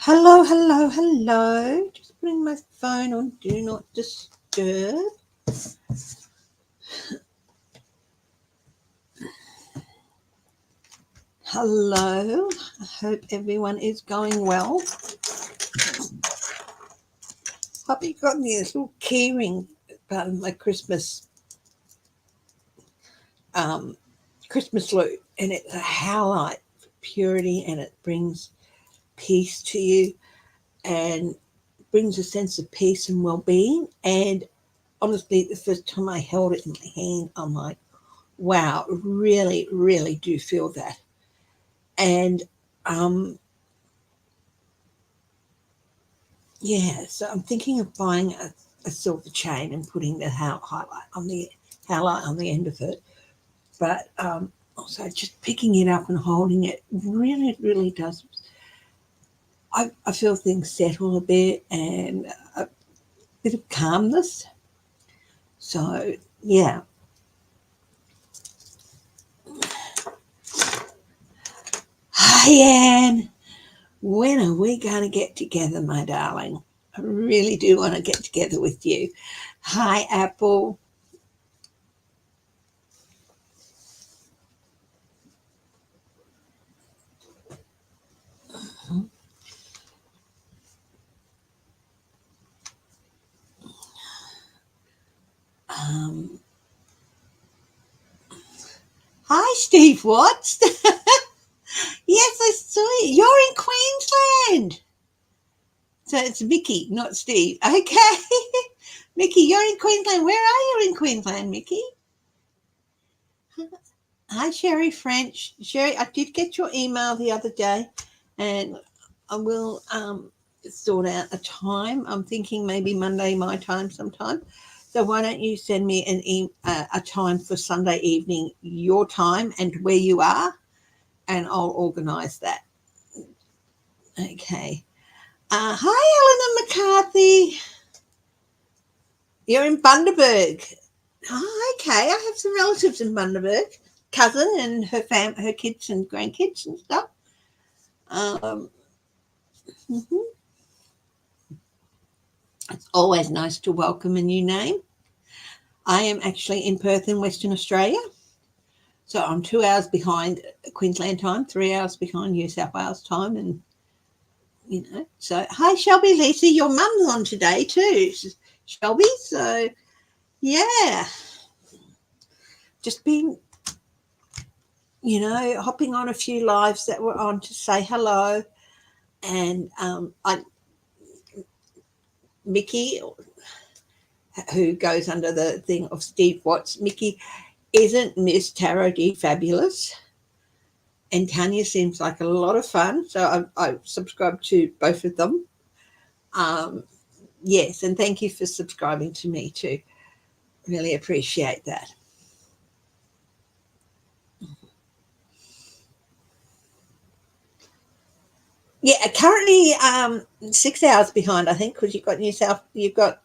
Hello, hello, hello. Just putting my phone on Do Not Disturb. Hello. I hope everyone is going well. Puppy got me this little keyring, part of my Christmas loot, and it's a howlite for purity, and it brings peace to you and brings a sense of peace and well-being. And honestly, the first time I held it in my hand, I'm like, wow, really, really do feel that. And yeah, so I'm thinking of buying a silver chain and putting the highlight on the end of it. But also just picking it up and holding it really, really does. I feel things settle a bit and a bit of calmness. So yeah. Hi, Anne. When are we going to get together, my darling? I really do want to get together with you. Hi, Apple. Um, Hi, Steve Watts. Yes, I saw you. You're in Queensland. So it's Mickey, not Steve. Okay. Mickey, you're in Queensland. Where are you in Queensland, Mickey? Hi, Sherry French. Sherry, I did get your email the other day, and I will sort out a time. I'm thinking maybe Monday my time sometime. So why don't you send me a time for Sunday evening your time and where you are, and I'll organise that. Okay. Hi, Eleanor McCarthy. You're in Bundaberg. Oh, okay. I have some relatives in Bundaberg, cousin and her kids and grandkids and stuff. Um, mhm. It's always nice to welcome a new name. I am actually in Perth in Western Australia. So I'm 2 hours behind Queensland time, 3 hours behind New South Wales time. And, so hi, Shelby Lisa, your mum's on today too, Shelby. So, yeah, just been, hopping on a few lives that were on to say hello. And Mickey, who goes under the thing of Steve Watts, Mickey isn't Miss Tarot D Fabulous. And Tanya seems like a lot of fun. So I subscribe to both of them. Yes, and thank you for subscribing to me too. Really appreciate that. Yeah, currently 6 hours behind, I think, because you've got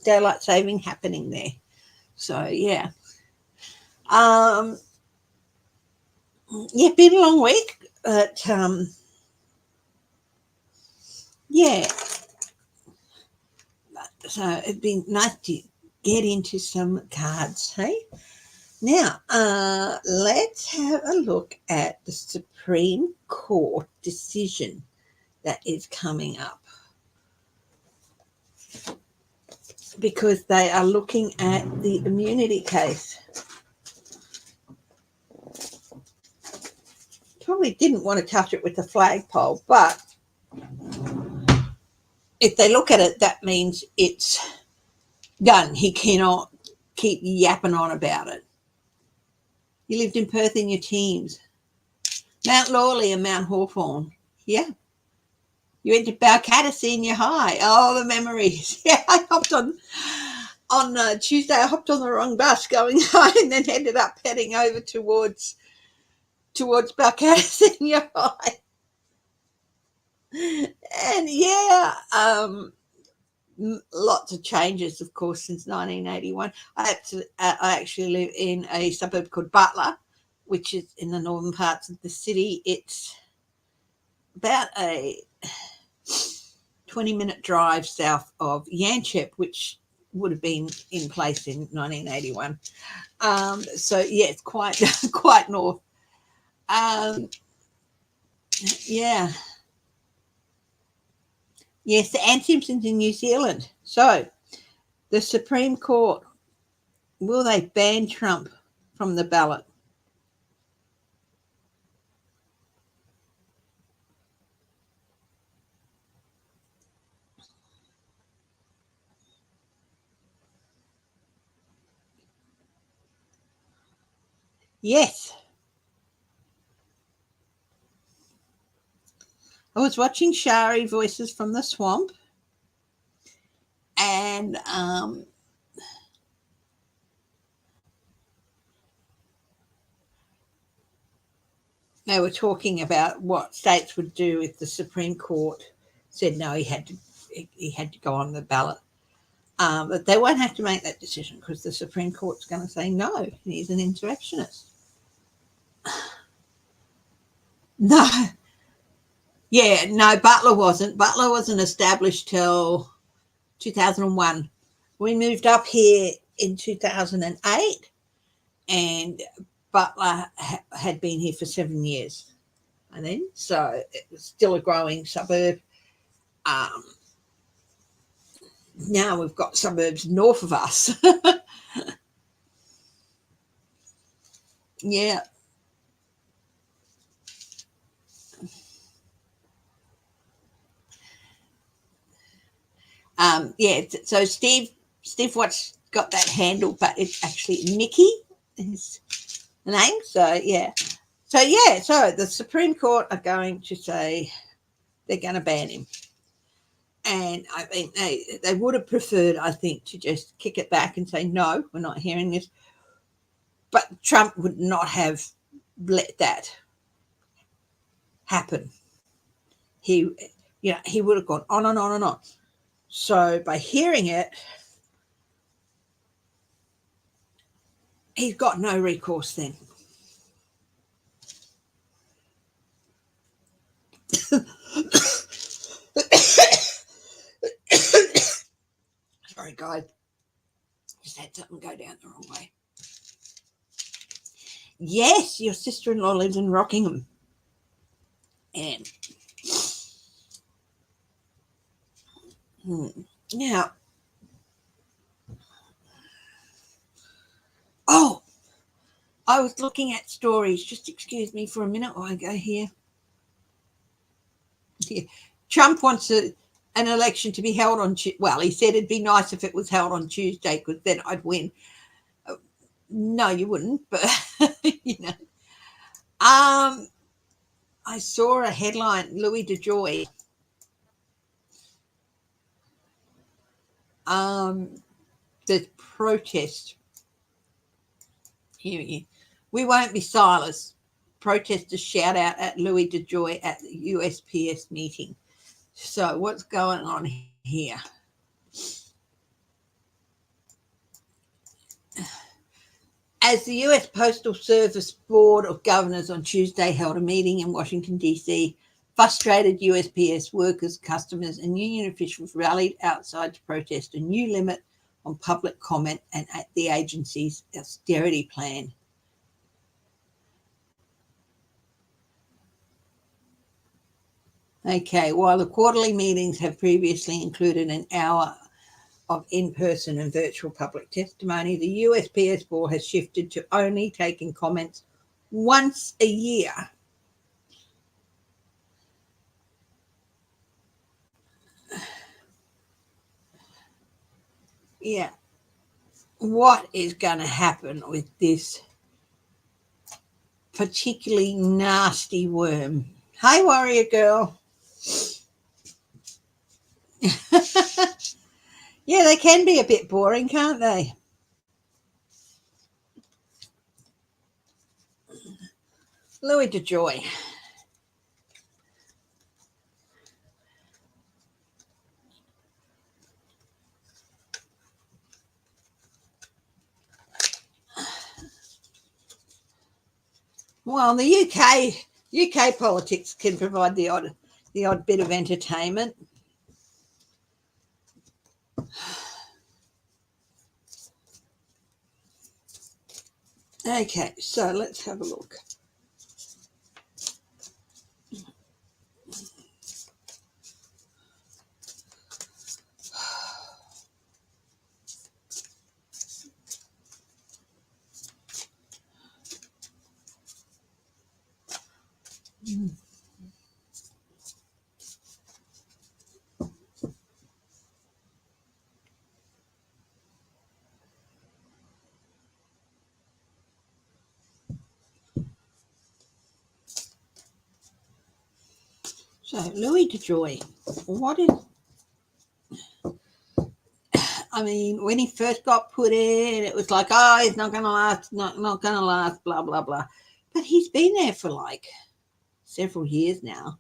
daylight saving happening there. So yeah, um, yeah, been a long week, but yeah. So it'd be nice to get into some cards, hey? Now, let's have a look at the Supreme Court decision that is coming up, because they are looking at the immunity case. Probably didn't want to touch it with the flagpole, but if they look at it, that means it's done. He cannot keep yapping on about it. You lived in Perth in your teens. Mount Lawley and Mount Hawthorn. Yeah. You went to Balcatta Senior High. Oh, the memories. Yeah, I hopped on Tuesday. I hopped on the wrong bus going home, and then ended up heading over towards Balcatta Senior High. And yeah, lots of changes, of course, since 1981. I actually live in a suburb called Butler, which is in the northern parts of the city. It's about a 20-minute drive south of Yanchep, which would have been in place in 1981. So yeah, it's quite quite north. Yeah. Yes, Ann Simpson's in New Zealand. So the Supreme Court, will they ban Trump from the ballot? Yes. I was watching Shari Voices from the Swamp, and they were talking about what states would do if the Supreme Court said no, he had to go on the ballot. But they won't have to make that decision because the Supreme Court's going to say no, he's an insurrectionist. No. Yeah, no, Butler wasn't. Butler wasn't established till 2001. We moved up here in 2008, and Butler had been here for 7 years. And then, so it was still a growing suburb. Now we've got suburbs north of us. Yeah. Yeah, so Steve Watts got that handle, but it's actually Mickey is the name. So yeah. So the Supreme Court are going to say they're going to ban him. And I mean, they would have preferred, I think, to just kick it back and say, no, we're not hearing this. But Trump would not have let that happen. He would have gone on and on and on. So by hearing it, he's got no recourse then. Sorry, guys. Just had something go down the wrong way. Yes, your sister-in-law lives in Rockingham. And now, I was looking at stories. Just excuse me for a minute while I go here. Yeah. Trump wants an election to be held on Tuesday. Well, he said it'd be nice if it was held on Tuesday because then I'd win. No, you wouldn't, but I saw a headline, Louis DeJoy. The protest. Here, we won't be silenced. Protesters shout out at Louis DeJoy at the USPS meeting. So what's going on here? As the US Postal Service Board of Governors on Tuesday held a meeting in Washington, D.C., frustrated USPS workers, customers, and union officials rallied outside to protest a new limit on public comment and at the agency's austerity plan. Okay, while the quarterly meetings have previously included an hour of in-person and virtual public testimony, the USPS board has shifted to only taking comments once a year. Yeah. What is going to happen with this particularly nasty worm? Hi, warrior girl. Yeah, they can be a bit boring, can't they? Louis DeJoy. Well, the UK politics can provide the odd bit of entertainment. Okay, so let's have a look. So Louis DeJoy, what is, I mean, when he first got put in, it was like, oh, he's not going to last, not going to last, blah, blah, blah. But he's been there for like several years now,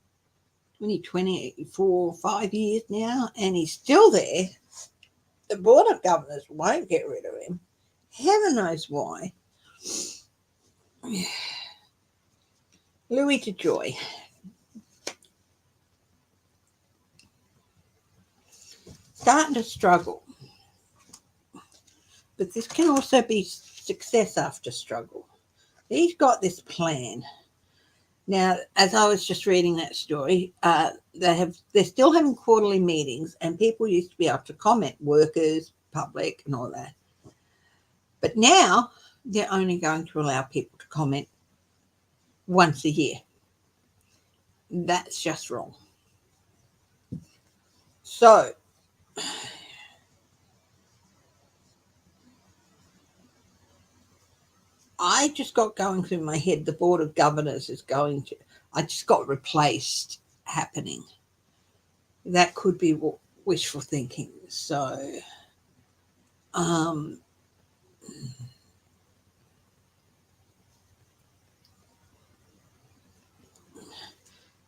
24, 5 years now, and he's still there. The Board of Governors won't get rid of him. Heaven knows why. Louis DeJoy. Starting to struggle. But this can also be success after struggle. He's got this plan. Now, as I was just reading that story, they're still having quarterly meetings, and people used to be able to comment, workers, public, and all that. But now they're only going to allow people to comment once a year. That's just wrong. So, I just got going through my head, the Board of Governors is going to, I just got replaced happening. That could be wishful thinking. So,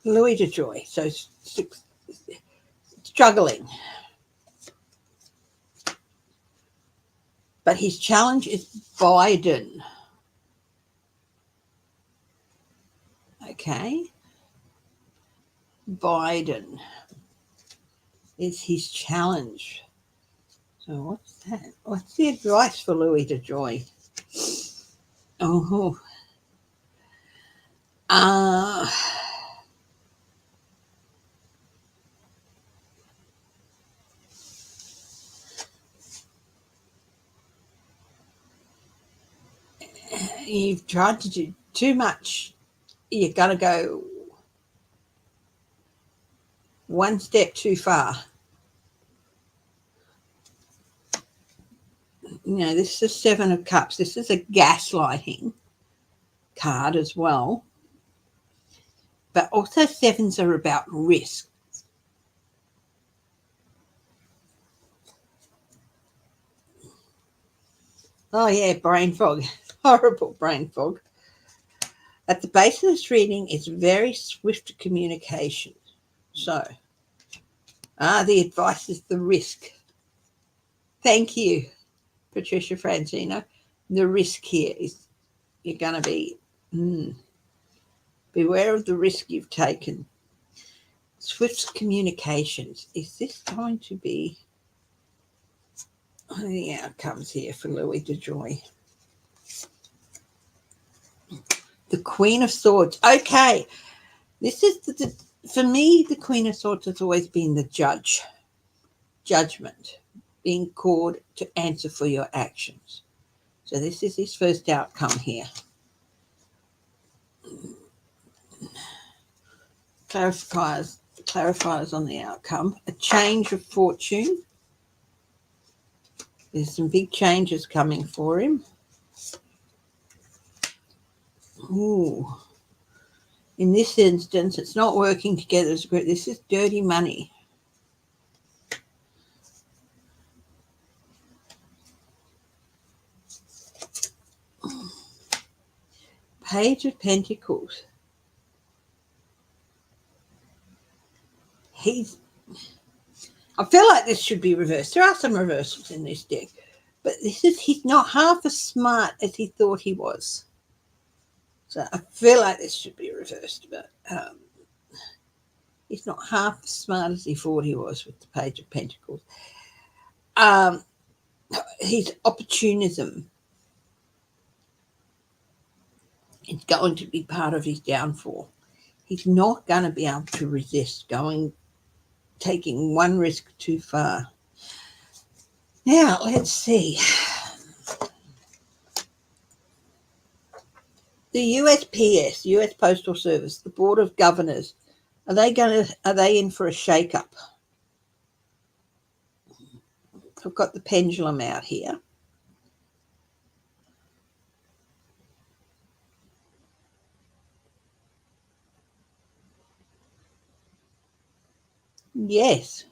Louis DeJoy, so struggling. But his challenge is Biden. Okay. Biden is his challenge. So what's that? What's the advice for Louis DeJoy? Oh. You've tried to do too much. You're going to go one step too far. You know, this is 7 of Cups. This is a gaslighting card as well. But also 7s are about risk. Oh, yeah, brain fog. Horrible brain fog. At the base of this reading is very swift communication. So, the advice is the risk. Thank you, Patricia Francino. The risk here is you're going to be, beware of the risk you've taken. Swift communications. Is this going to be the outcomes here for Louis DeJoy? The Queen of Swords. Okay. This is, for me, the Queen of Swords has always been the judge. Judgment. Being called to answer for your actions. So this is his first outcome here. Clarifiers on the outcome. A change of fortune. There's some big changes coming for him. Ooh. In this instance, it's not working together as a group. This is dirty money. Page of Pentacles. I feel like this should be reversed. There are some reversals in this deck. But he's not half as smart as he thought he was. So I feel like this should be reversed. But he's not half as smart as he thought he was with the Page of Pentacles. His opportunism. It's going to be part of his downfall. He's not going to be able to resist taking one risk too far. Now, let's see. The USPS, US Postal Service, the Board of Governors, are they in for a shake-up? I've got the pendulum out here. Yes.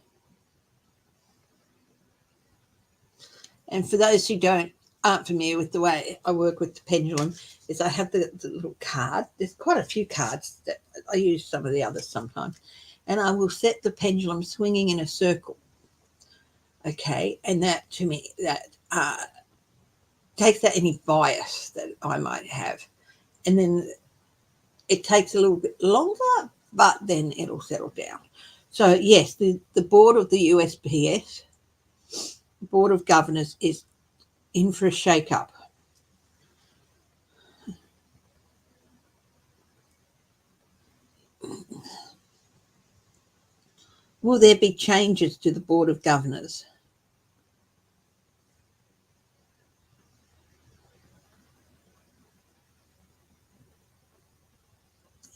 And for those who aren't familiar with the way I work with the pendulum, is I have the little card. There's quite a few cards that I use some of the others sometimes. And I will set the pendulum swinging in a circle. Okay. And that to me, that takes out any bias that I might have. And then it takes a little bit longer, but then it'll settle down. So yes, the board of the USPS, Board of Governors, is in for a shake-up. Will there be changes to the Board of Governors?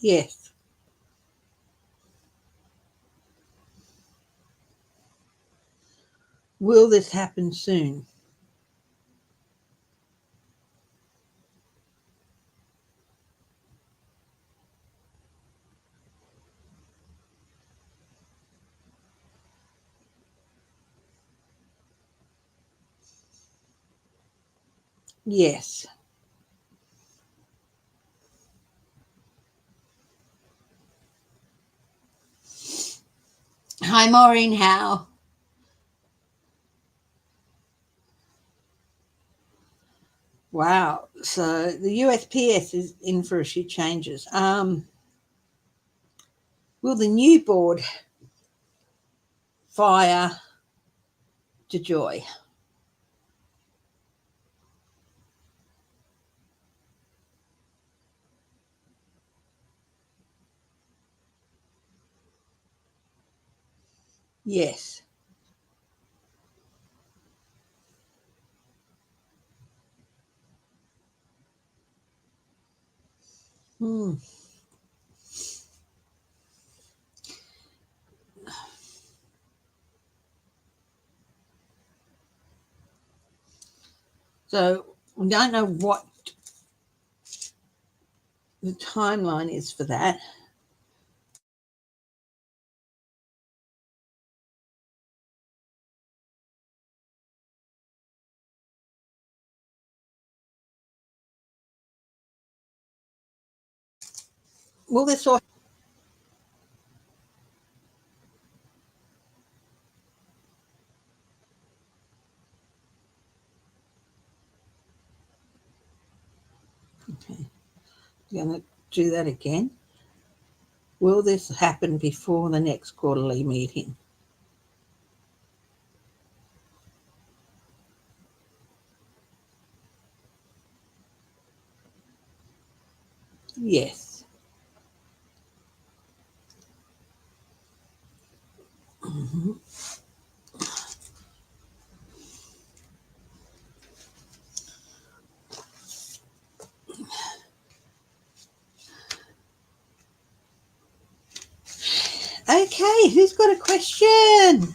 Yes. Will this happen soon? Yes. Hi, Maureen Howe. Wow. So the USPS is in for a few changes. Will the new board fire DeJoy? Yes. Hmm. So we don't know what the timeline is for that. Will this all? Okay. I'm going to do that again. Will this happen before the next quarterly meeting? Yes. Mm-hmm. Okay, who's got a question?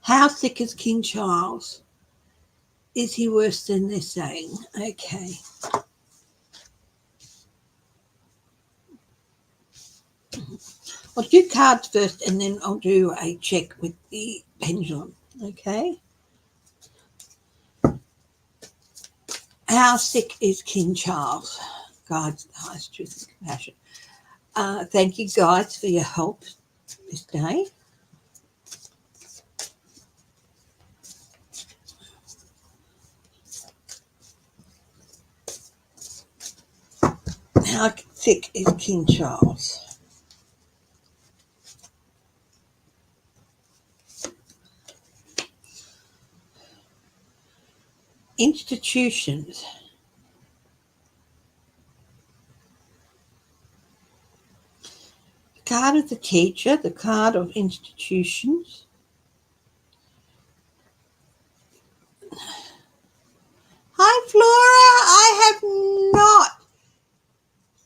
How sick is King Charles? Is he worse than they're saying? Okay. I'll do cards first and then I'll do a check with the pendulum. Okay. How sick is King Charles? God's highest truth and compassion. Thank you, guys, for your help this day. How sick is King Charles? Institutions. The card of the teacher, the card of institutions. Hi, Flora. I have not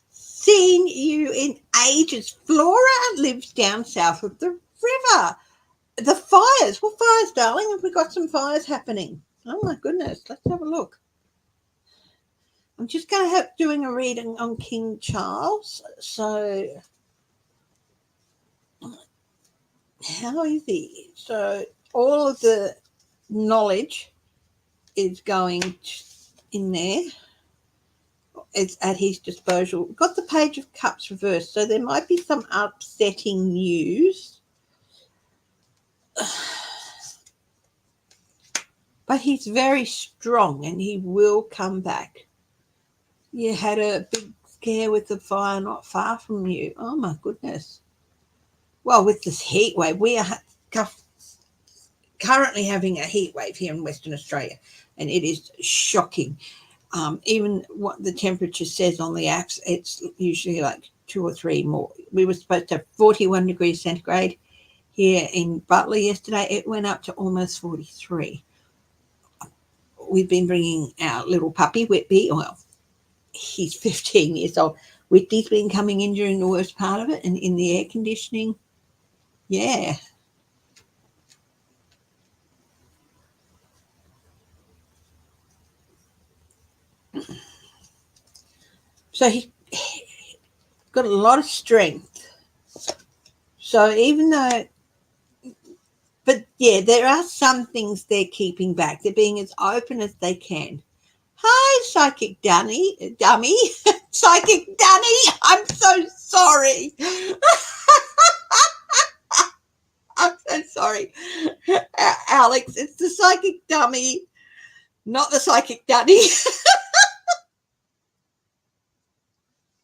seen you in ages. Flora lives down south of the river. The fires. What fires, darling? Have we got some fires happening? Oh, my goodness. Let's have a look. I'm just going to have doing a reading on King Charles. So, how is he? So, all of the knowledge is going in there. It's at his disposal. We've got the Page of Cups reversed, so there might be some upsetting news. But he's very strong and he will come back. You had a big scare with the fire not far from you. Oh, my goodness. Well, with this heat wave, we are currently having a heat wave here in Western Australia, and it is shocking. Even what the temperature says on the apps, it's usually like 2 or 3 more. We were supposed to have 41 degrees centigrade here in Butler yesterday. It went up to almost 43. We've been bringing our little puppy, Whitby. Well, he's 15 years old. Whitby's been coming in during the worst part of it, and in the air conditioning. Yeah. So he got a lot of strength. So even though, but yeah, there are some things they're keeping back. They're being as open as they can. Hi, Psychic Dummy. Psychic Dunny. I'm so sorry. I'm so sorry. Alex, it's the Psychic Dummy, not the Psychic Dunny.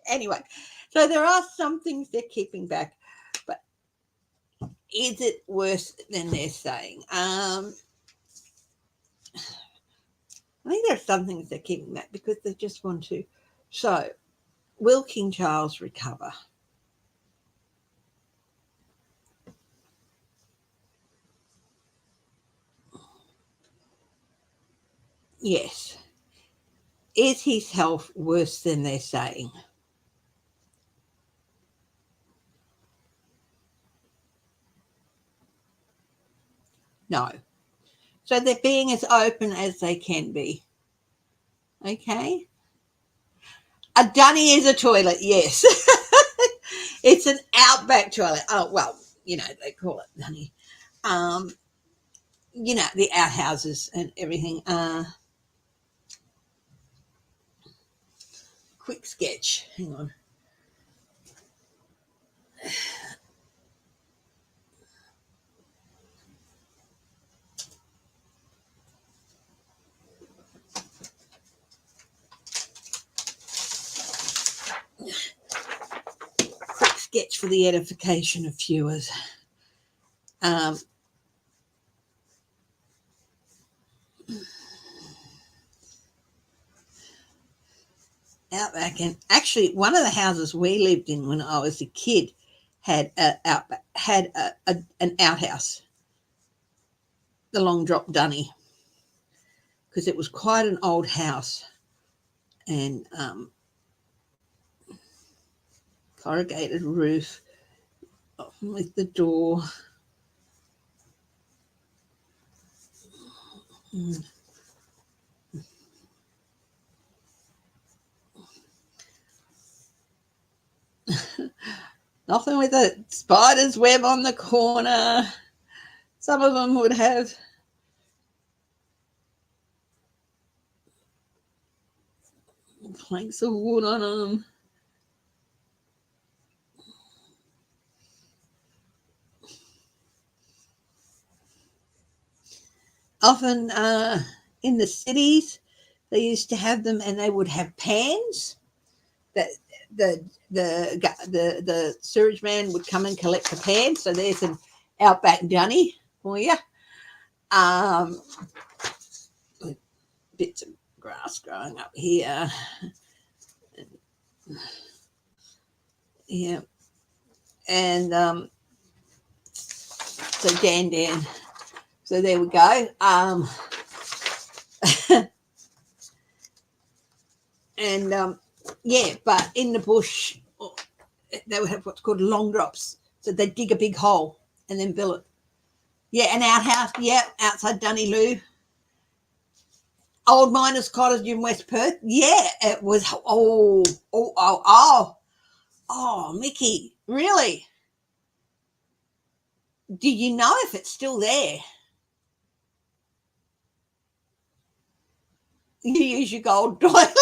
Anyway, so there are some things they're keeping back, but is it worse than they're saying? I think there are some things they're keeping back because they just want to. So, will King Charles recover? Yes. Is his health worse than they're saying? No. So they're being as open as they can be. Okay. A dunny is a toilet, yes. It's an outback toilet. Oh, well, they call it dunny. The outhouses and everything. Quick sketch. Hang on. Quick sketch for the edification of viewers. Outback, and actually one of the houses we lived in when I was a kid had an outhouse, the long drop dunny, because it was quite an old house, and corrugated roof with the door. Nothing with a spider's web on the corner. Some of them would have planks of wood on them. Often in the cities, they used to have them, and they would have pans that the sewage man would come and collect the pan. So there's an outback dunny for you. Bits of grass growing up here. Yeah. And so Dan. So there we go. And yeah, but in the bush, they would have what's called long drops. So they'd dig a big hole and then build it. Yeah, an outhouse. Yeah, outside Dunnyloo. Old Miners Cottage in West Perth. Yeah, it was. Oh, Mickey, really? Do you know if it's still there? You use your gold toilet.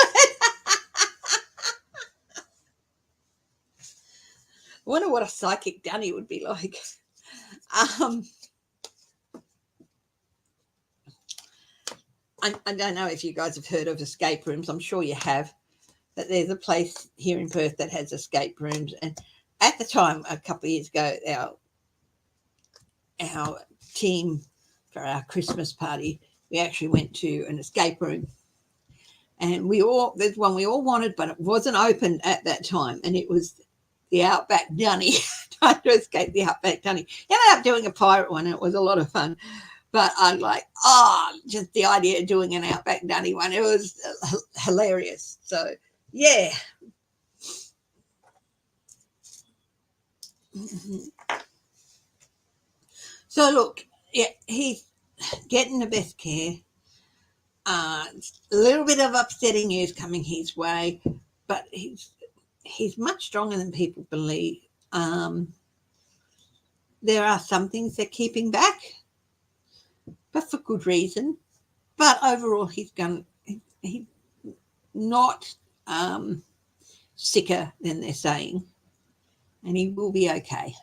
I wonder what a psychic dunny would be like. I don't know if you guys have heard of escape rooms. I'm sure you have. But there's a place here in Perth that has escape rooms. And at the time, a couple of years ago, our team for our Christmas party, we actually went to an escape room. And there's one we all wanted, but it wasn't open at that time. And it was the Outback Dunny, trying to escape the Outback Dunny. Ended up doing a pirate one, and it was a lot of fun. But I'm like, just the idea of doing an Outback Dunny one, it was hilarious. So, yeah. So, look, yeah, he's getting the best care. A little bit of upsetting news coming his way, but he's much stronger than people believe. There are some things that keep him back, but for good reason. But overall, he's not sicker than they're saying, and he will be okay.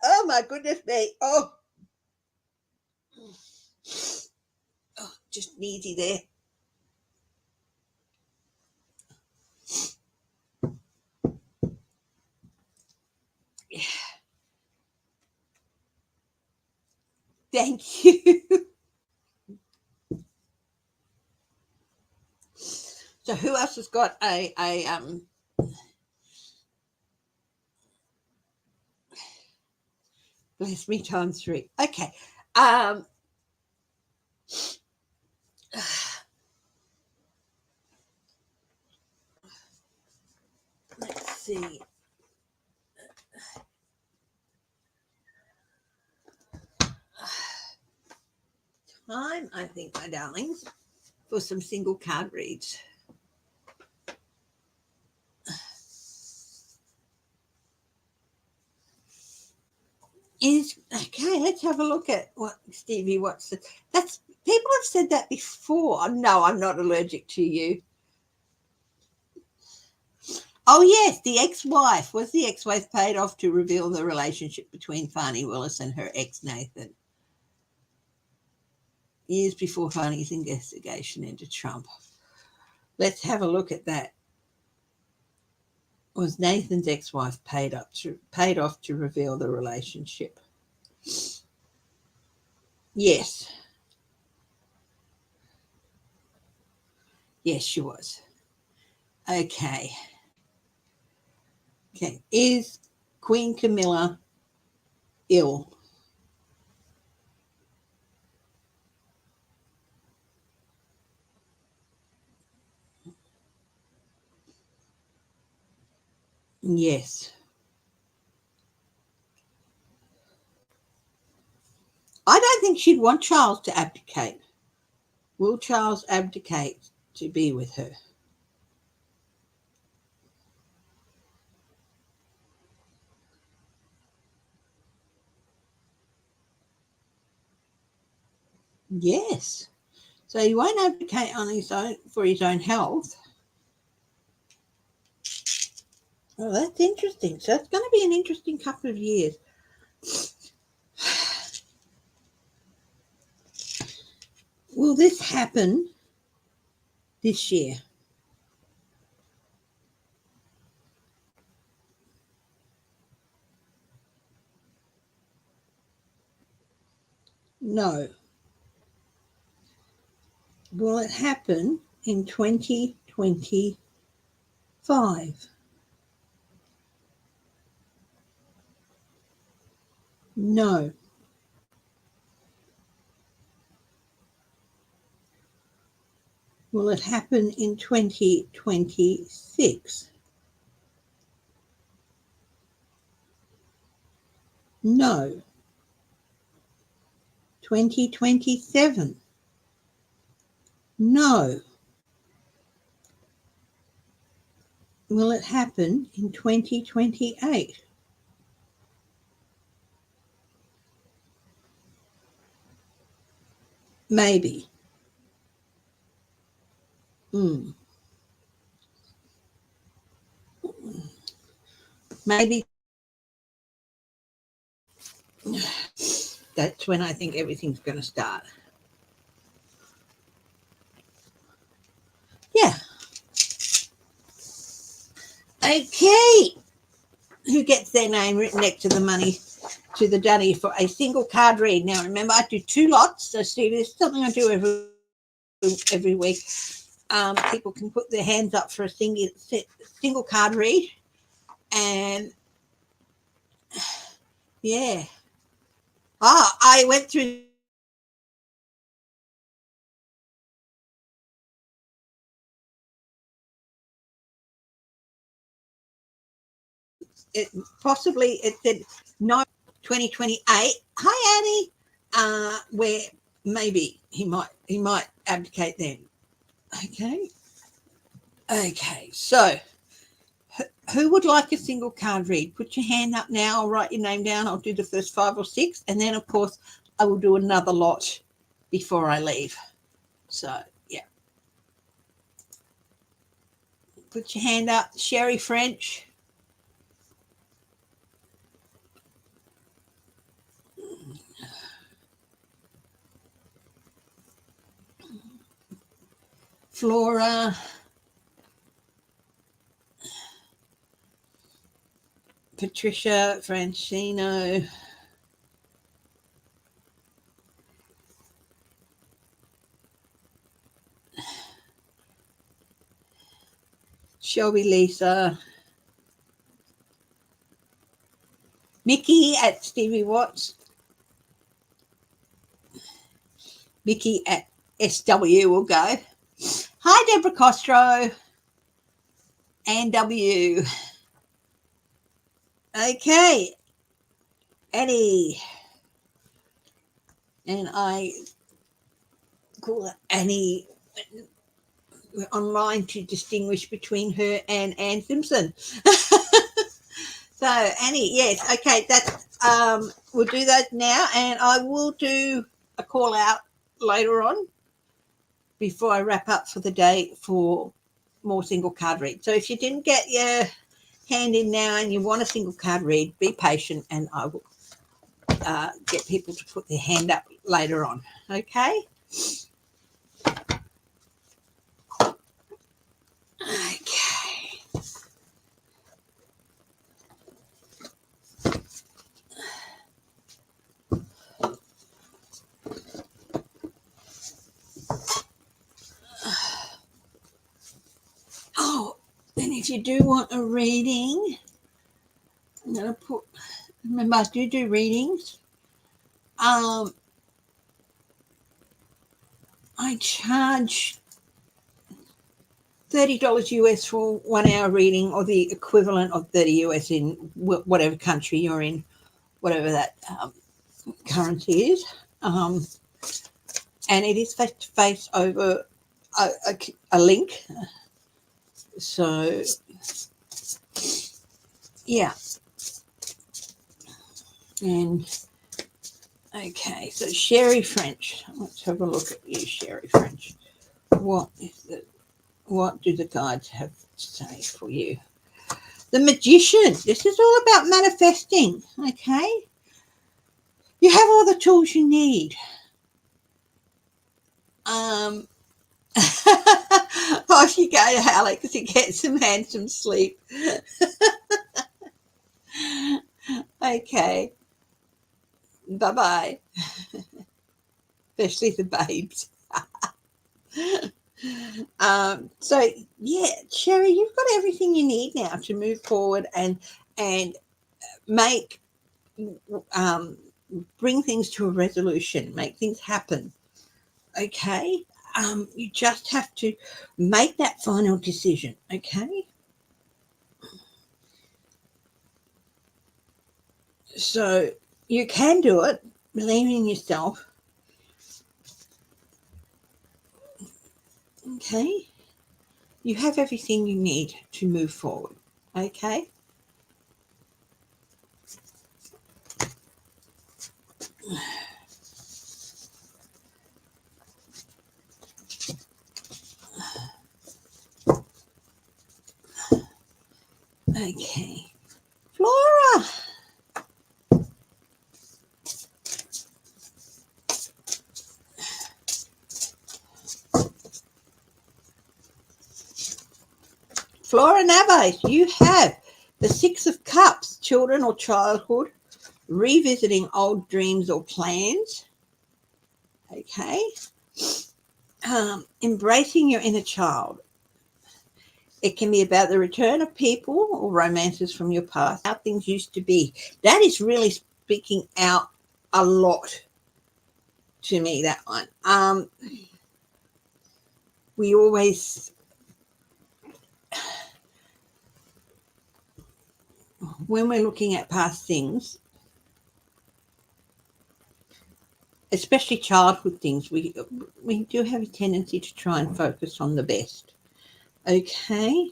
Oh my goodness me! Oh, just sneezy there. Yeah. Thank you. So who else has got a bless me times three? Okay. Let's see. Time, I think, my darlings, for some single card reads. Is okay. Let's have a look at what Stevie Watson. That's people have said that before. No, I'm not allergic to you. Oh yes, the ex-wife. Was the ex-wife paid off to reveal the relationship between Fani Willis and her ex Nathan? Years before Fani's investigation into Trump. Let's have a look at that. Was Nathan's ex-wife paid off to reveal the relationship? Yes. Yes, she was. Okay. Okay. Is Queen Camilla ill? Yes. I don't think she'd want Charles to abdicate. Will Charles abdicate to be with her? Yes. So he won't abdicate on his own for his own health. Well, that's interesting. So it's going to be an interesting couple of years. Will this happen this year? No. Will it happen in 2025? No. Will it happen in 2026? No. 2027? No. Will it happen in 2028? Maybe. Maybe that's when I think everything's going to start. Yeah. Okay. Who gets their name written next to the money, to the dunny for a single card read? Now, remember, I do 2 lots. So, Steve, this is something I do every week. People can put their hands up for a single card read. And, yeah. I went through it. Possibly it said no 2028. Hi, Annie. Where maybe he might abdicate then. Okay. So who would like a single card read? Put your hand up now. I'll write your name down. I'll do the first 5 or 6, and then of course I will do another lot before I leave. So yeah, put your hand up. Sherry French. Flora. Patricia Francino. Shelby Lisa. Mickey at Stevie Watts. Mickey at SW will go. Hi, Deborah Costro. Ann W. Okay. Annie. And I call her Annie online to distinguish between her and Ann Simpson. So Annie, yes, okay, that's we'll do that now, and I will do a call out later on before I wrap up for the day for more single card read. So if you didn't get your hand in now and you want a single card read, be patient, and I will get people to put their hand up later on. Okay. Okay. Oh, and if you do want a reading, I'm going to put, remember I do readings. I charge $30 US for 1 hour reading, or the equivalent of 30 US in whatever country you're in, whatever that currency is. And it is face to face over a link. So, yeah. And okay, so Sherry French. Let's have a look at you, Sherry French. What do the guides have to say for you? The Magician. This is all about manifesting. Okay, you have all the tools you need. Off you go, Alex, to get some handsome sleep. Okay, bye-bye. Especially the babes. So yeah, Sherry, you've got everything you need now to move forward and make bring things to a resolution, make things happen. Okay, you just have to make that final decision. Okay, so you can do it. Believe in yourself. Okay, you have everything you need to move forward. Okay. Okay, Flora. Flora Navas, you have the Six of Cups, children or childhood, revisiting old dreams or plans. Okay. Embracing your inner child. It can be about the return of people or romances from your past, how things used to be. That is really speaking out a lot to me, that one. We always, when we're looking at past things, especially childhood things, we do have a tendency to try and focus on the best. Okay.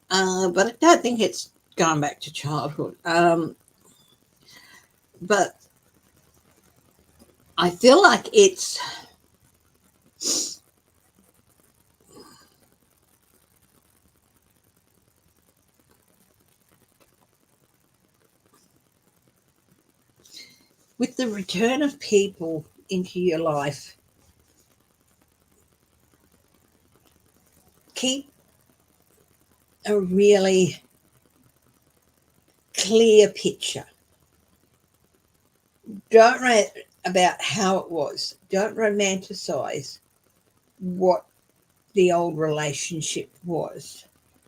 But I don't think it's going back to childhood. But I feel like it's with the return of people into your life, keep a really clear picture. Don't write about how it was. Don't romanticize what the old relationship was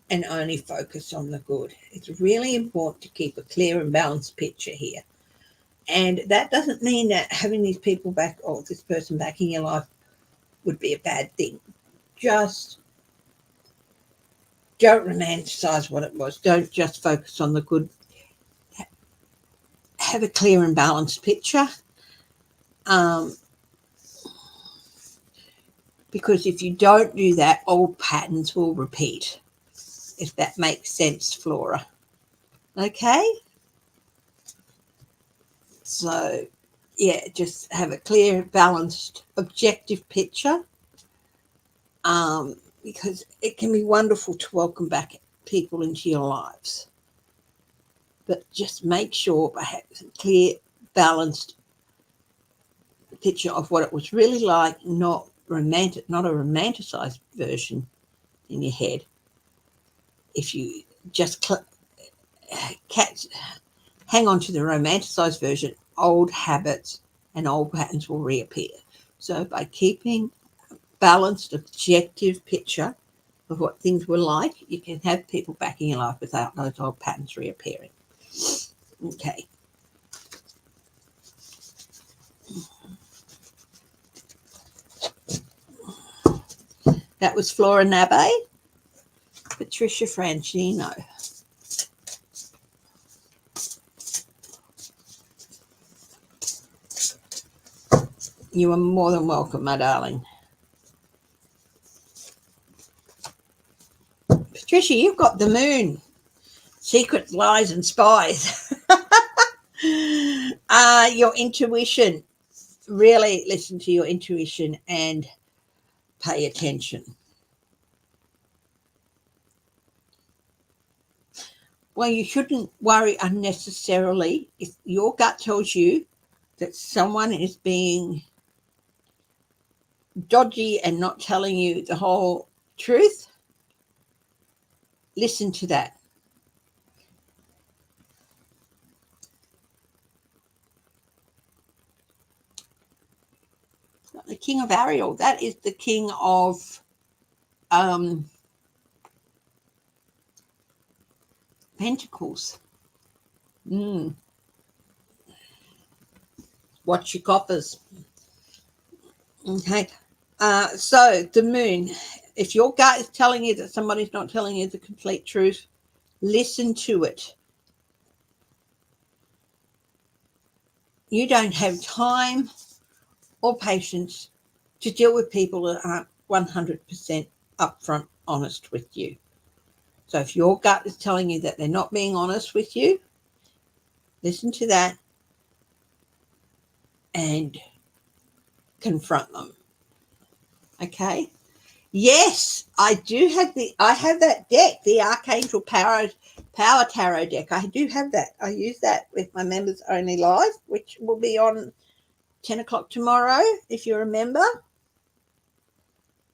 and only focus on the good. It's really important to keep a clear and balanced picture here. And that doesn't mean that having these people back or this person back in your life would be a bad thing. Just don't romanticize what it was. Don't just focus on the good. Have a clear and balanced picture. Because if you don't do that, old patterns will repeat, if that makes sense, Flora. Okay? So, yeah, just have a clear, balanced, objective picture, because it can be wonderful to welcome back people into your lives. But just make sure I have a clear, balanced picture of what it was really like, not a romanticized version in your head. If you just hang on to the romanticized version, old habits and old patterns will reappear. So by keeping a balanced, objective picture of what things were like, you can have people back in your life without those old patterns reappearing. Okay. That was Flora Nabe. Patricia Franchino. You are more than welcome, my darling. Patricia, you've got the moon. Secret lies and spies. Your intuition. Really listen to your intuition and pay attention. Well, you shouldn't worry unnecessarily. If your gut tells you that someone is being dodgy and not telling you the whole truth, listen to that. The King of Ariel, that is the king of Pentacles. Watch your coffers. Okay. So the moon, if your gut is telling you that somebody's not telling you the complete truth, listen to it. You don't have time or patience to deal with people that aren't 100% upfront honest with you. So if your gut is telling you that they're not being honest with you, listen to that and confront them. Okay? Yes, I have that deck, the Archangel Power Tarot deck. I do have that. I use that with my members only live, which will be on 10 o'clock tomorrow, if you remember.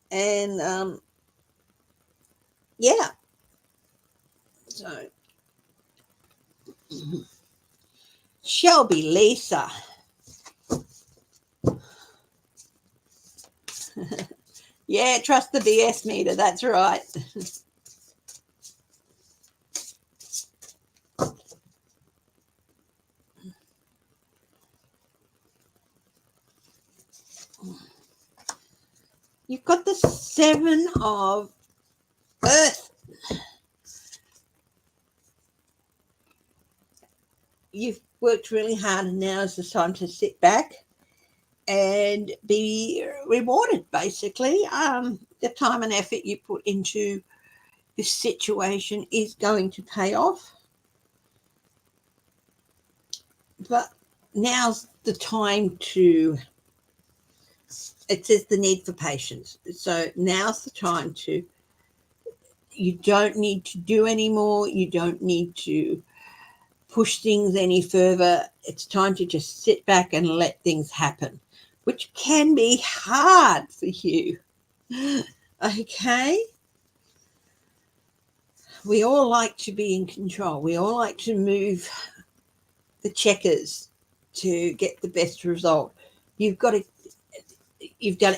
And yeah. So Shelby Lisa. Yeah, trust the BS meter. That's right. You've got the 7 of Earth. You've worked really hard, and now is the time to sit back and be rewarded, basically. The time and effort you put into this situation is going to pay off. But now's the time to, it says the need for patience. So now's the time to, you don't need to do anymore. You don't need to push things any further. It's time to just sit back and let things happen, which can be hard for you. Okay? We all like to be in control. We all like to move the checkers to get the best result. You've done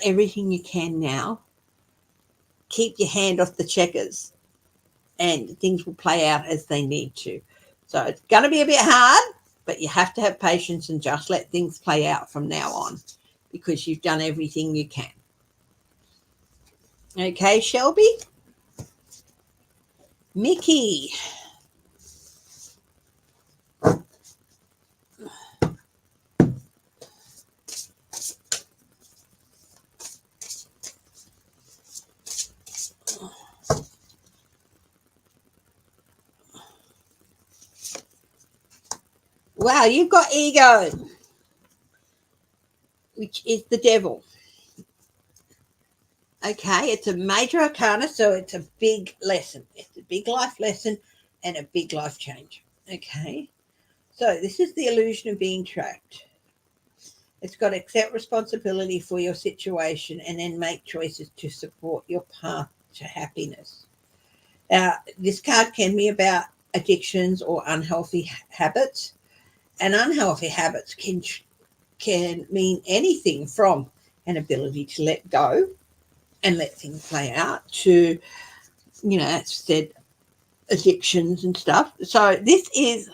everything you can now. Keep your hand off the checkers and things will play out as they need to. So it's going to be a bit hard, but you have to have patience and just let things play out from now on, because you've done everything you can. Okay, Shelby? Mickey. Wow, you've got ego, which is the devil. Okay, it's a major arcana, so it's a big lesson. It's a big life lesson and a big life change. Okay, so this is the illusion of being trapped. It's got to accept responsibility for your situation and then make choices to support your path to happiness. This card can be about addictions or unhealthy habits, and unhealthy habits can mean anything from an ability to let go and let things play out to, as said, addictions and stuff. So this is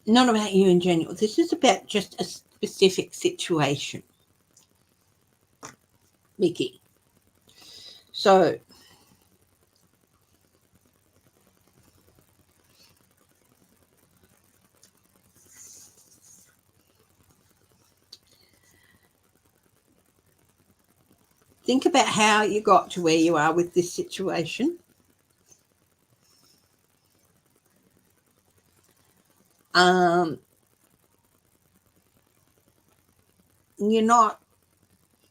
not about you in general. This is about just a specific situation, Mickey. So think about how you got to where you are with this situation. You're not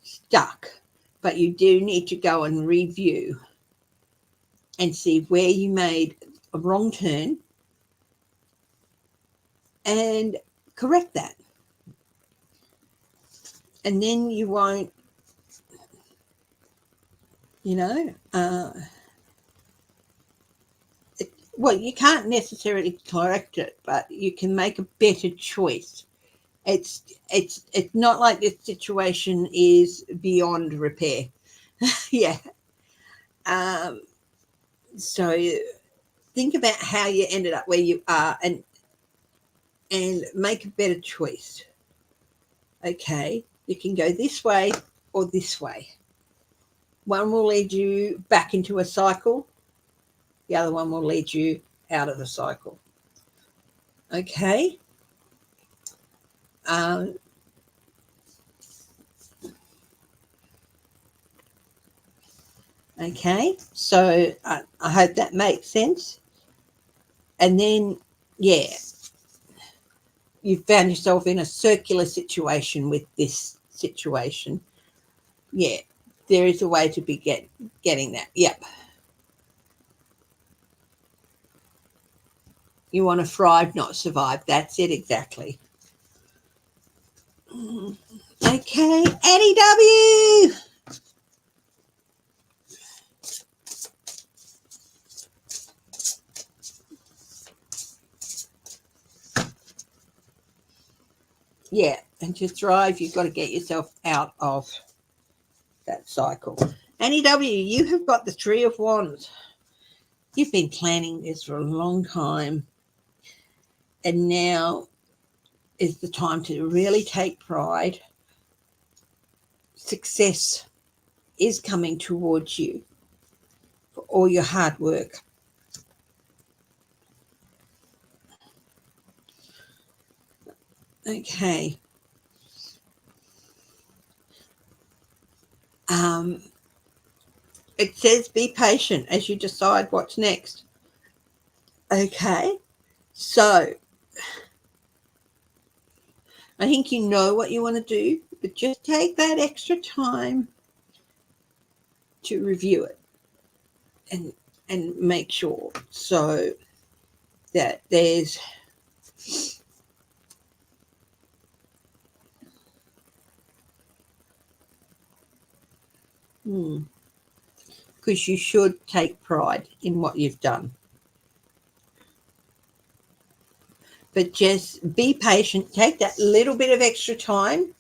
stuck, but you do need to go and review and see where you made a wrong turn and correct that. And then you won't, well, you can't necessarily correct it, but you can make a better choice. It's not like this situation is beyond repair. Yeah. So think about how you ended up where you are and make a better choice. Okay, you can go this way or this way. One will lead you back into a cycle. The other one will lead you out of the cycle. Okay. Okay, so I hope that makes sense. And then, yeah, you found yourself in a circular situation with this situation. Yeah, there is a way to be getting that. Yep. You want to thrive, not survive. That's it exactly. Okay, Eddie W. Yeah, and to thrive, you've got to get yourself out of that cycle. Annie W., you have got the Three of Wands. You've been planning this for a long time, and now is the time to really take pride. Success is coming towards you for all your hard work. Okay. It says be patient as you decide what's next. Okay. So I think you know what you want to do, but just take that extra time to review it and make sure so that there's because you should take pride in what you've done. But just be patient. Take that little bit of extra time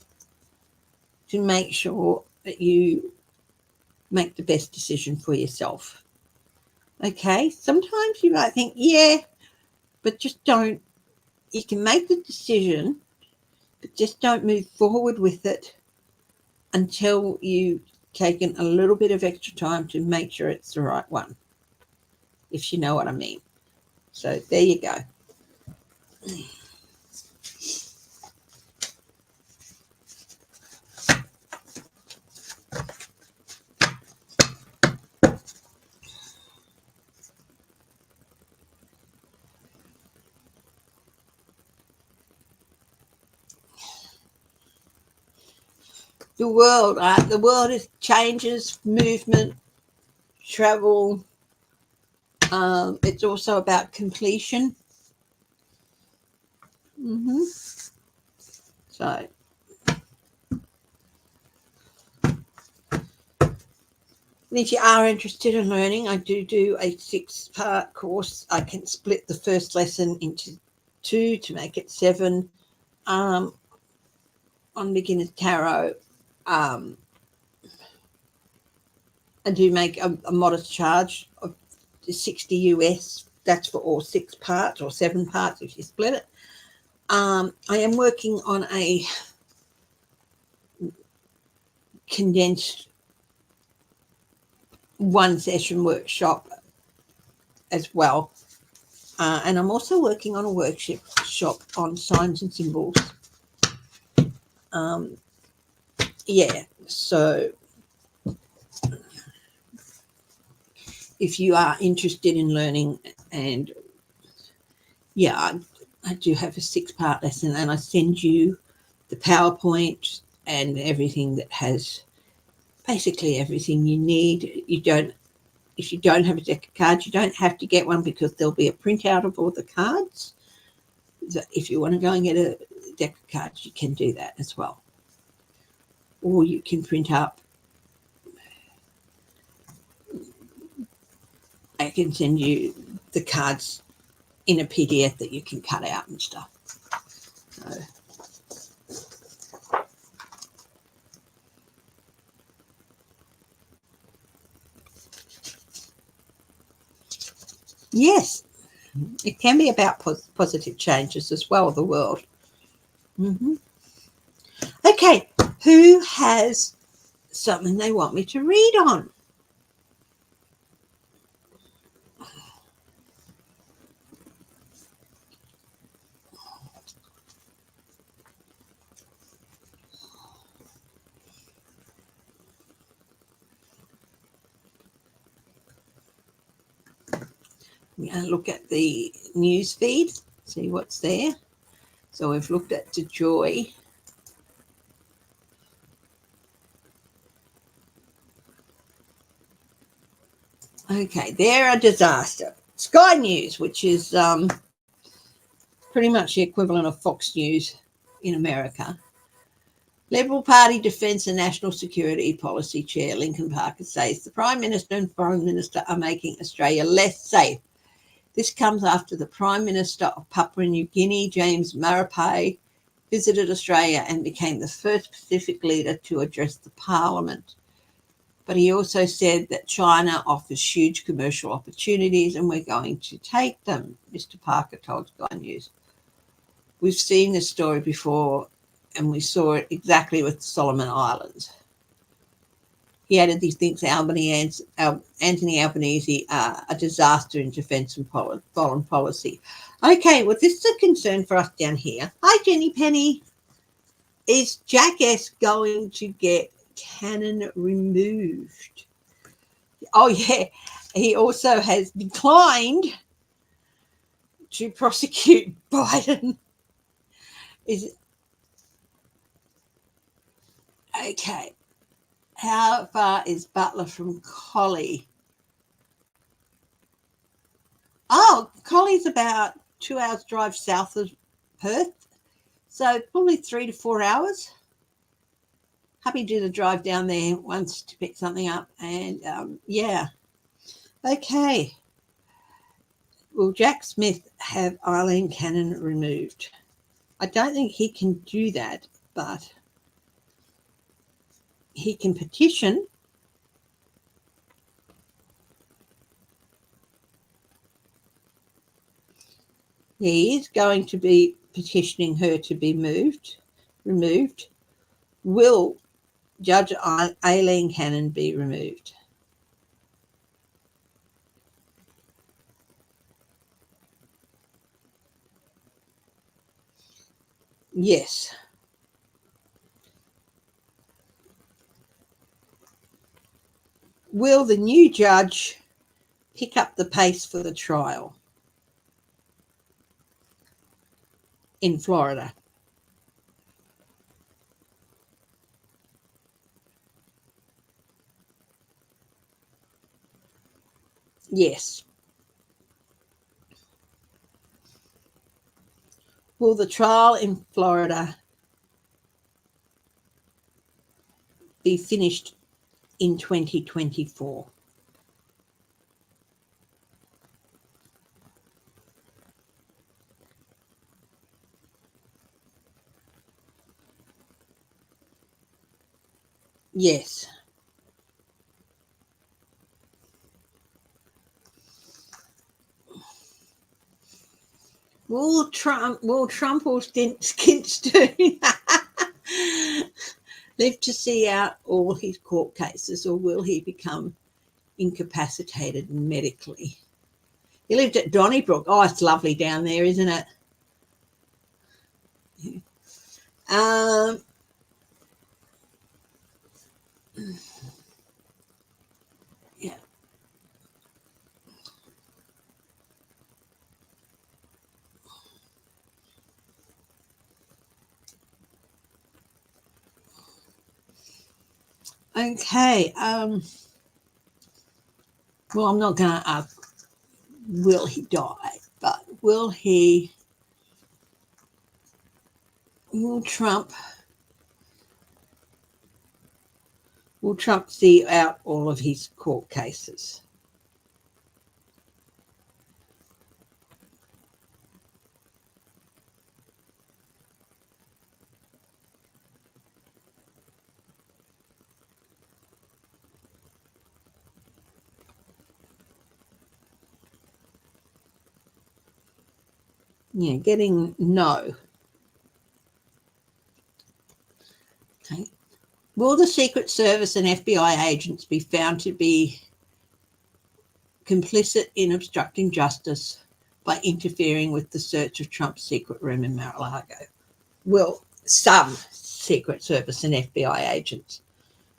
to make sure that you make the best decision for yourself. Okay? Sometimes you might think, yeah, but just don't. You can make the decision, but just don't move forward with it until you've taken a little bit of extra time to make sure it's the right one, if you know what I mean. So there you go. The world is changes, movement, travel. It's also about completion. So if you are interested in learning, I do a 6-part course. I can split the first lesson into 2 to make it 7 on beginner's tarot. I do make a modest charge of $60 US. That's for all 6 parts or 7 parts if you split it. I am working on a condensed one session workshop as well. And I'm also working on a workshop on signs and symbols. Yeah, so if you are interested in learning, and yeah, I do have a 6-part lesson, and I send you the PowerPoint and everything that has basically everything you need. If you don't have a deck of cards, you don't have to get one, because there'll be a printout of all the cards. If you want to go and get a deck of cards, you can do that as well. Or you can print up. I can send you the cards in a PDF that you can cut out and stuff. So, yes, it can be about positive changes as well, the world. Okay, who has something they want me to read on? We're going to look at the news feed, see what's there. So we've looked at the Joy. Okay, they're a disaster. Sky News, which is pretty much the equivalent of Fox News in America. Liberal Party Defence and National Security Policy Chair Lincoln Parker says the Prime Minister and Foreign Minister are making Australia less safe. This comes after the Prime Minister of Papua New Guinea, James Marape, visited Australia and became the first Pacific leader to address the Parliament. But he also said that China offers huge commercial opportunities and we're going to take them, Mr. Parker told Sky News. We've seen this story before, and we saw it exactly with the Solomon Islands. He added he thinks Anthony Albanese are a disaster in defence and foreign policy. Okay, well, this is a concern for us down here. Hi, Jenny Penny. Is Jackass going to get Cannon removed? Oh, yeah. He also has declined to prosecute Biden. Okay. How far is Butler from Collie? Oh, Collie's about 2 hours drive south of Perth. So probably 3 to 4 hours. Happy to drive down there once to pick something up. And yeah. Okay. Will Jack Smith have Eileen Cannon removed? I don't think he can do that, but he can petition. He is going to be petitioning her to be removed. Will Judge Aileen Cannon be removed? Yes. Will the new judge pick up the pace for the trial in Florida? Yes. Will the trial in Florida be finished in 2024? Yes. Will Trump or Skinstone live to see out all his court cases, or will he become incapacitated medically? He lived at Donnybrook. Oh, it's lovely down there, isn't it? Yeah. Okay. Well, I'm not going to ask, will he die? But will Trump see out all of his court cases? Yeah, getting no. Okay. Will the Secret Service and FBI agents be found to be complicit in obstructing justice by interfering with the search of Trump's secret room in Mar-a-Lago? Will some Secret Service and FBI agents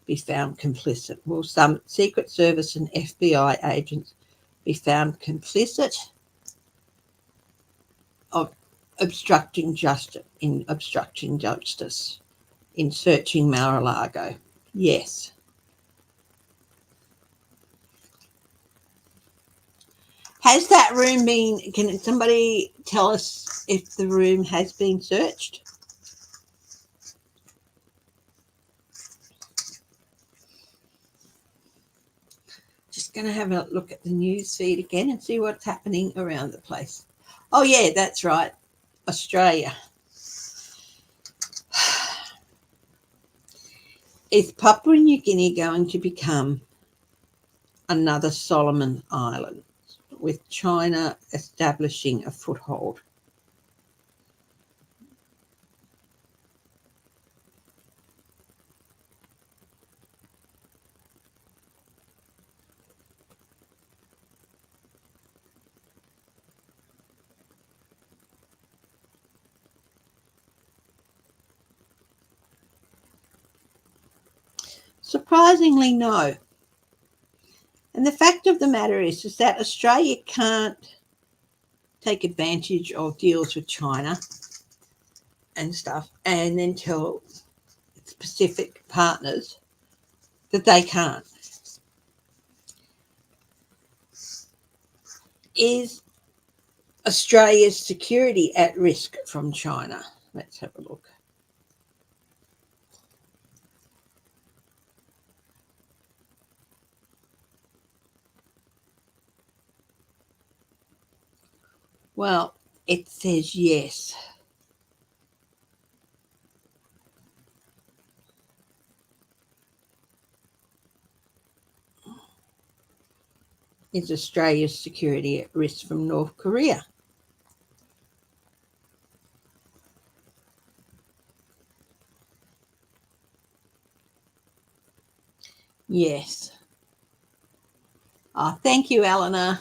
be found complicit? Will some Secret Service and FBI agents be found complicit of obstructing justice in searching Mar-a-Lago? Yes. Has that room been, can somebody tell us if the room has been searched? Just going to have a look at the news feed again and see what's happening around the place. Oh, yeah, that's right. Australia. Is Papua New Guinea going to become another Solomon Island, with China establishing a foothold? Surprisingly, no. And the fact of the matter is that Australia can't take advantage of deals with China and stuff and then tell its Pacific partners that they can't. Is Australia's security at risk from China? Let's have a look. Well, it says yes. Is Australia's security at risk from North Korea? Yes. Oh, thank you, Eleanor.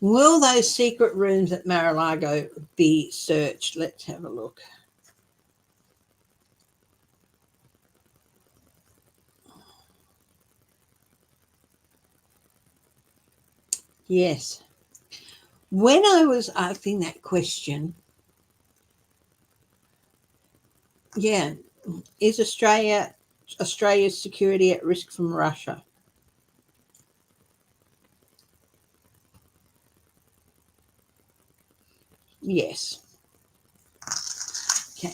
Will those secret rooms at Mar-a-Lago be searched? Let's have a look. Yes. When I was asking that question, yeah, is Australia's security at risk from Russia? Yes. Okay.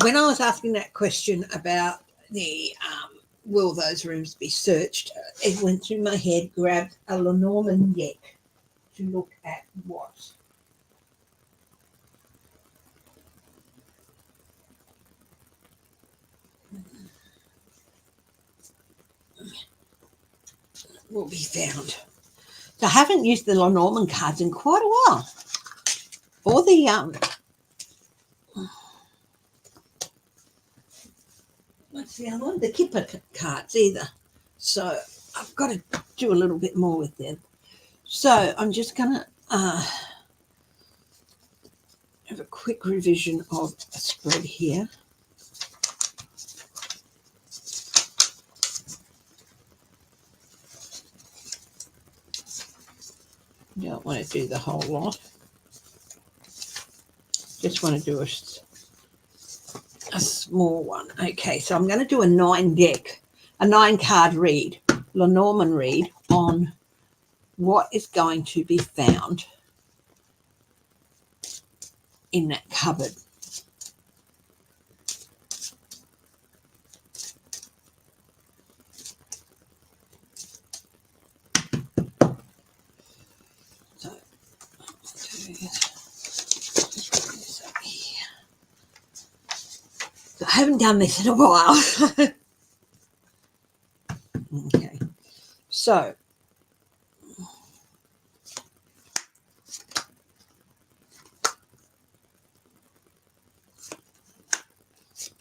When I was asking that question about the will those rooms be searched, it went through my head, grabbed a Lenormand Yek to look at what will be found. So I haven't used the Lenormand cards in quite a while. Or the what's the other one? The Kipper cards either. So I've got to do a little bit more with them. So I'm just going to have a quick revision of a spread here. You don't want to do the whole lot. Just want to do a small one. Okay, so I'm going to do a 9-card read, Lenormand read on what is going to be found in that cupboard. So I haven't done this in a while. Okay, so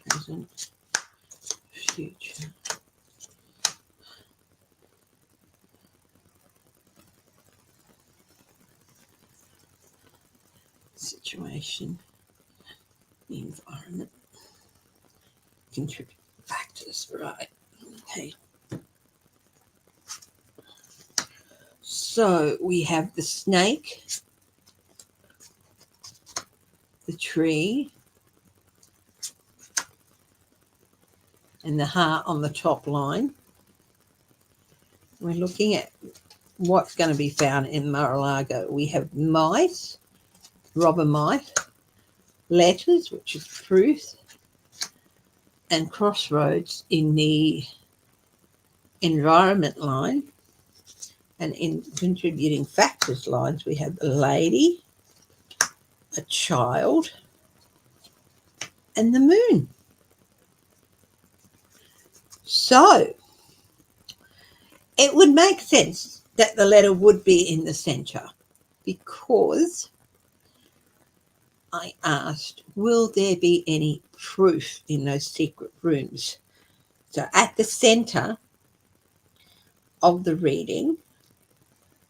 present, future. Situation, the environment, contributing factors, right? Okay. So we have the snake, the tree, and the heart on the top line. We're looking at what's going to be found in Mar-a-Lago. We have mice, robber mice, letters, which is truth, and crossroads in the environment line. And in contributing factors lines, we have a lady, a child, and the moon. So it would make sense that the letter would be in the center, because I asked, will there be any proof in those secret rooms? So at the center of the reading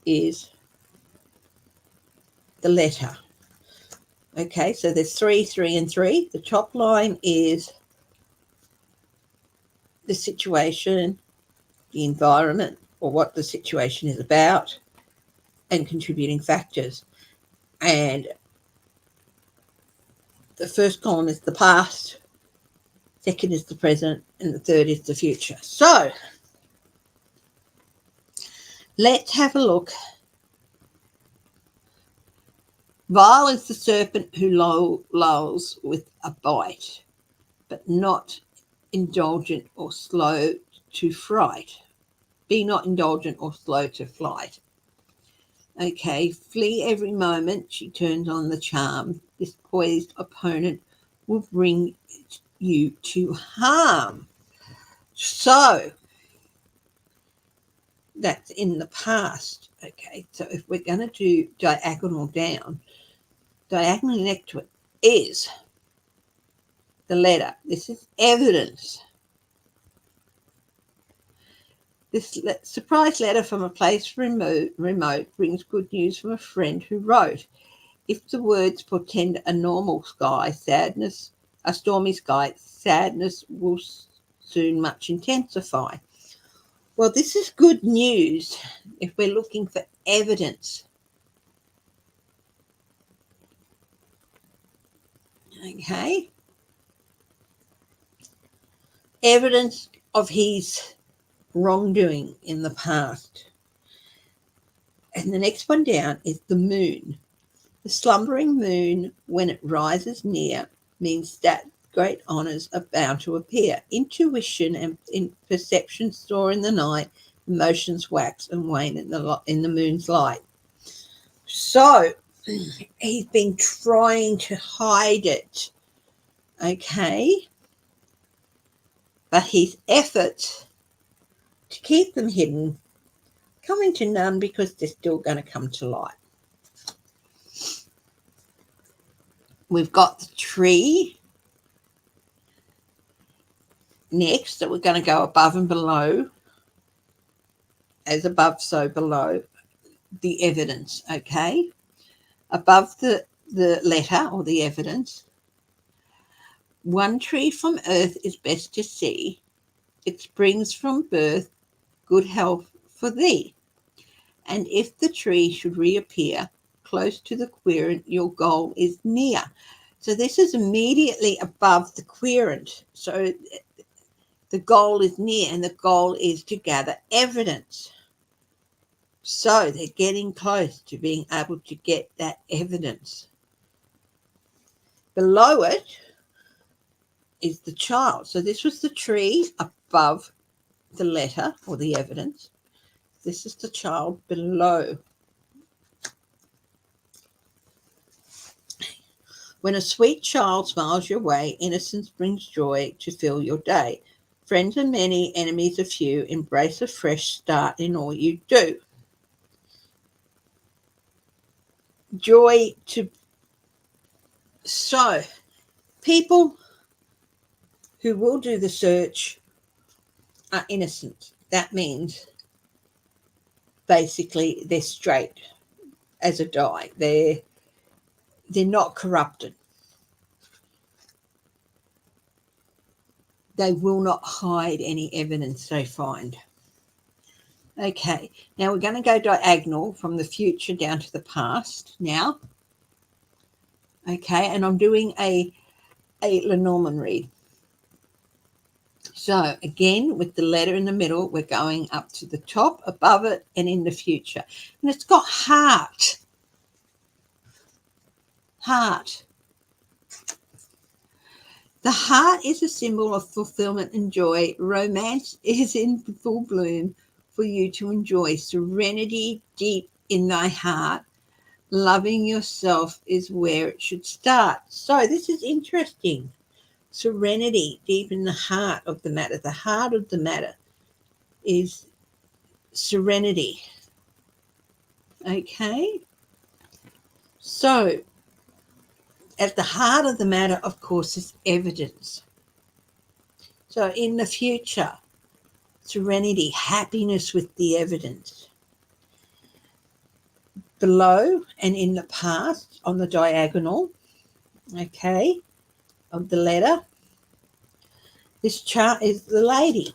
is the letter. Okay, so there's 3, 3, and 3. The top line is the situation, the environment, or what the situation is about, and contributing factors. And the first column is the past, second is the present, and the third is the future. So let's have a look. Vile is the serpent who lulls with a bite, but not indulgent or slow to fright. Be not indulgent or slow to flight. Okay, flee every moment. She turns on the charm. This poised opponent will bring you to harm. So that's in the past. Okay, so if we're going to do diagonal down, diagonally next to it is the letter. This is evidence. This surprise letter from a place remote brings good news from a friend who wrote. If the words portend a normal sky, sadness, a stormy sky, sadness will soon much intensify. Well, this is good news if we're looking for evidence. Okay. Evidence of his wrongdoing in the past. And the next one down is the moon. The slumbering moon, when it rises near, means that great honours are bound to appear. Intuition and perception soar in the night, emotions wax and wane in the moon's light. So he's been trying to hide it, okay? But his efforts to keep them hidden coming to none because they're still going to come to light. We've got the tree next that we're going to go above and below. As above, so below the evidence, okay? Above the letter or the evidence, one tree from earth is best to see. It springs from birth, good health for thee. And if the tree should reappear close to the querent, your goal is near. So this is immediately above the querent. So the goal is near, and the goal is to gather evidence. So they're getting close to being able to get that evidence. Below it is the child. So this was the tree above the letter or the evidence. This is the child below. When a sweet child smiles your way, innocence brings joy to fill your day. Friends are many, enemies are few. Embrace a fresh start in all you do. Joy to... So, people who will do the search are innocent. That means basically they're straight as a die. They're not corrupted. They will not hide any evidence they find. Okay, now we're going to go diagonal from the future down to the past now. Okay, and I'm doing a Lenormand read. So again, with the letter in the middle, we're going up to the top, above it, and in the future. And it's got heart. Heart. The heart is a symbol of fulfillment and joy. Romance is in full bloom for you to enjoy. Serenity deep in thy heart. Loving yourself is where it should start. So this is interesting. Serenity deep in the heart of the matter. The heart of the matter is serenity. Okay? So at the heart of the matter, of course, is evidence. So in the future, serenity, happiness with the evidence. Below and in the past, on the diagonal, okay, of the letter, this chart is the lady.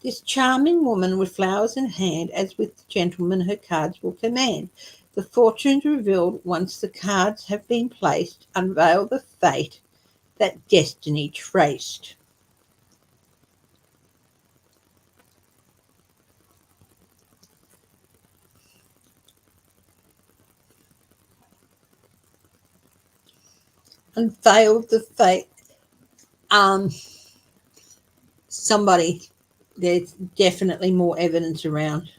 This charming woman with flowers in hand, as with the gentleman her cards will command. The fortunes revealed once the cards have been placed unveil the fate that destiny traced. Unveil the fate. Somebody, there's definitely more evidence around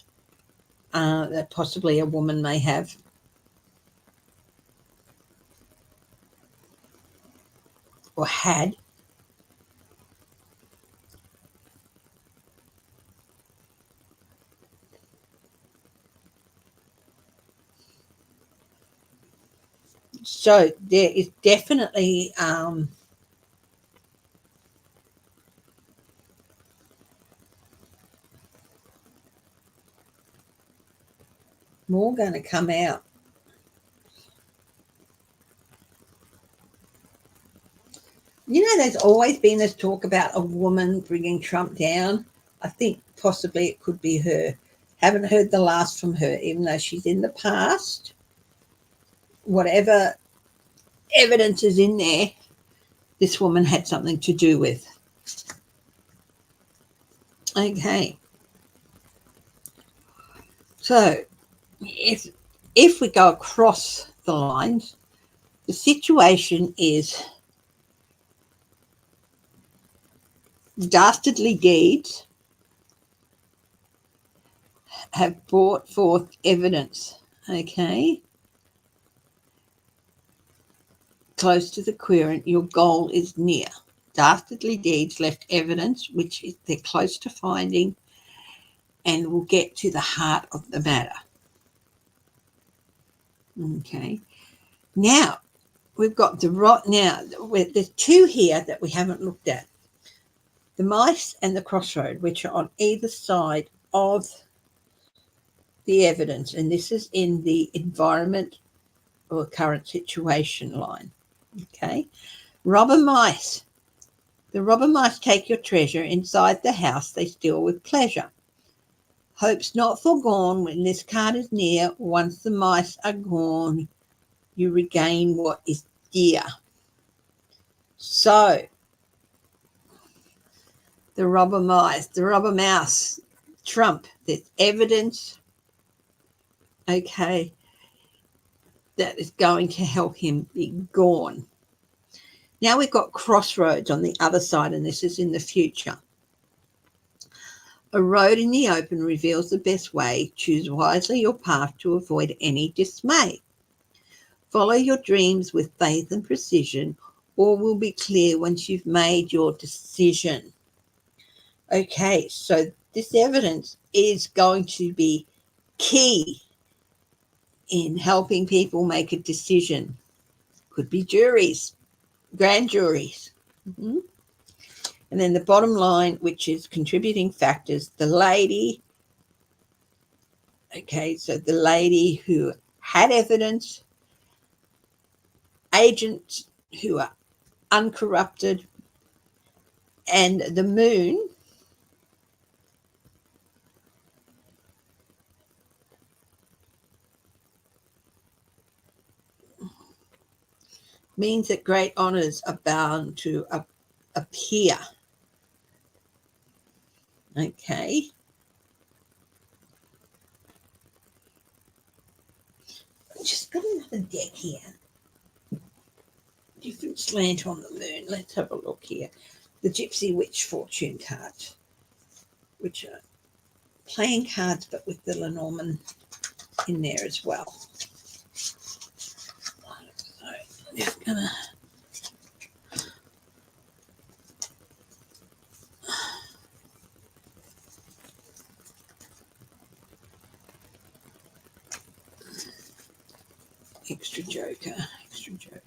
that possibly a woman may have. Or had. So there is definitely more going to come out. You know, there's always been this talk about a woman bringing Trump down. I think possibly it could be her. Haven't heard the last from her, even though she's in the past. Whatever evidence is in there, this woman had something to do with. Okay. So if we go across the lines, the situation is dastardly deeds have brought forth evidence, okay? Close to the querent, your goal is near. Dastardly deeds left evidence, which is they're close to finding, and will get to the heart of the matter. Okay. Now, we've got there's two here that we haven't looked at. The mice and the crossroad, which are on either side of the evidence. And this is in the environment or current situation line. Okay. Robber mice. The robber mice take your treasure inside the house they steal with pleasure. Hopes not forgone when this card is near. Once the mice are gone, you regain what is dear. So, the robber mouse, trump. There's evidence, okay, that is going to help him be gone. Now we've got crossroads on the other side, and this is in the future. A road in the open reveals the best way. Choose wisely your path to avoid any dismay. Follow your dreams with faith and precision. All will be clear once you've made your decision. Okay, so this evidence is going to be key in helping people make a decision. Could be juries, grand juries. Mm-hmm. And then the bottom line, which is contributing factors, the lady. Okay, so the lady who had evidence, agents who are uncorrupted, and the moon means that great honours are bound to appear. Okay. Just got another deck here. Different slant on the moon. Let's have a look here. The Gypsy Witch fortune cards, which are playing cards but with the Lenormand in there as well. So I'm just gonna extra joker. Okay.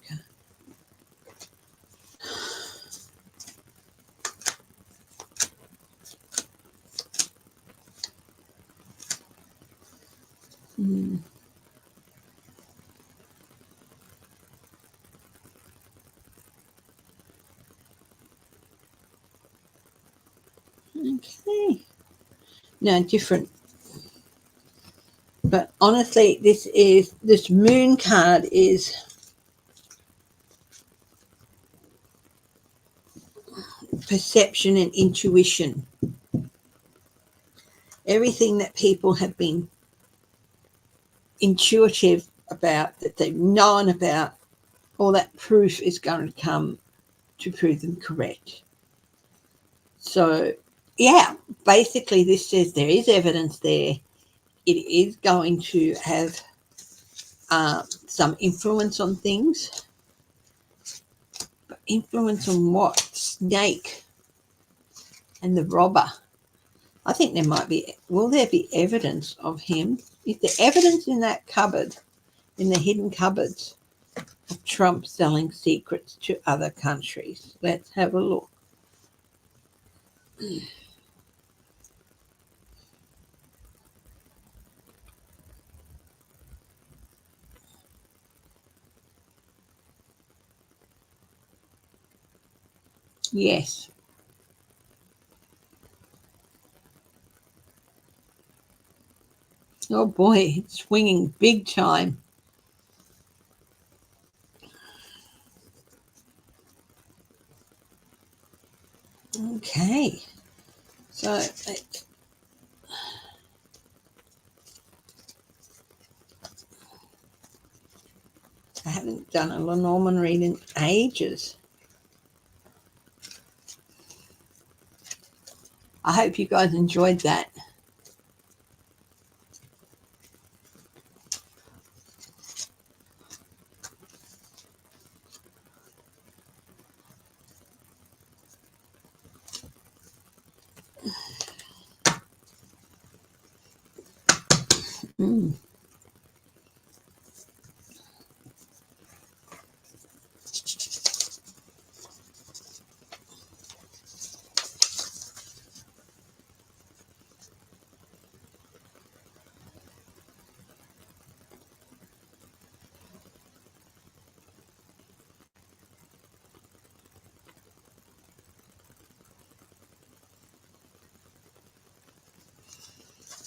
No, different. But honestly, this moon card is perception and intuition. Everything that people have been intuitive about, that they've known about, all that proof is going to come to prove them correct. So, yeah, basically this says there is evidence there. It is going to have some influence on things. But influence on what? Snake and the robber. I think there might be, will there be evidence of him? Is there evidence in that cupboard, in the hidden cupboards, of Trump selling secrets to other countries? Let's have a look. Yes. Oh boy, it's swinging big time. Okay. So I haven't done a Lenormand read in ages. I hope you guys enjoyed that. Mm.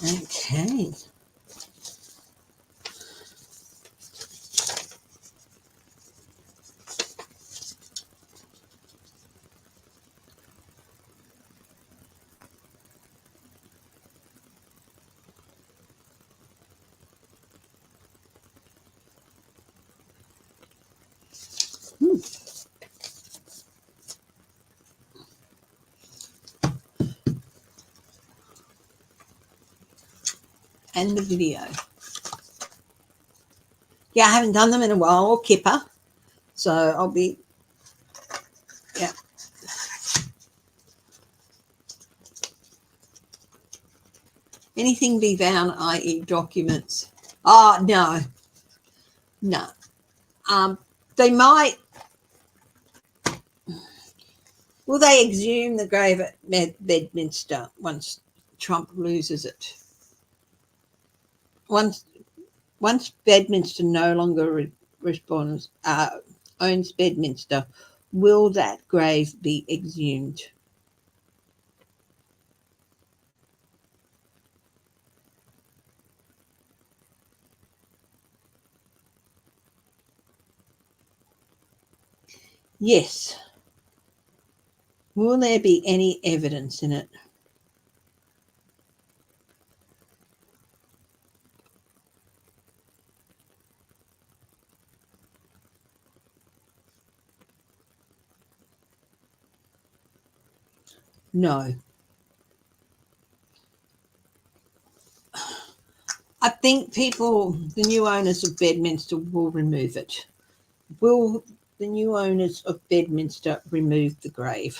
Okay. And the video. Yeah, I haven't done them in a while, or Kipper. So I'll be, yeah. Anything be found, i.e. documents. Oh, no. No. They might, will they exhume the grave at Bedminster once Trump loses it? Once Bedminster no longer owns Bedminster, will that grave be exhumed? Yes. Will there be any evidence in it? No. I think the new owners of Bedminster will remove it. Will the new owners of Bedminster remove the grave?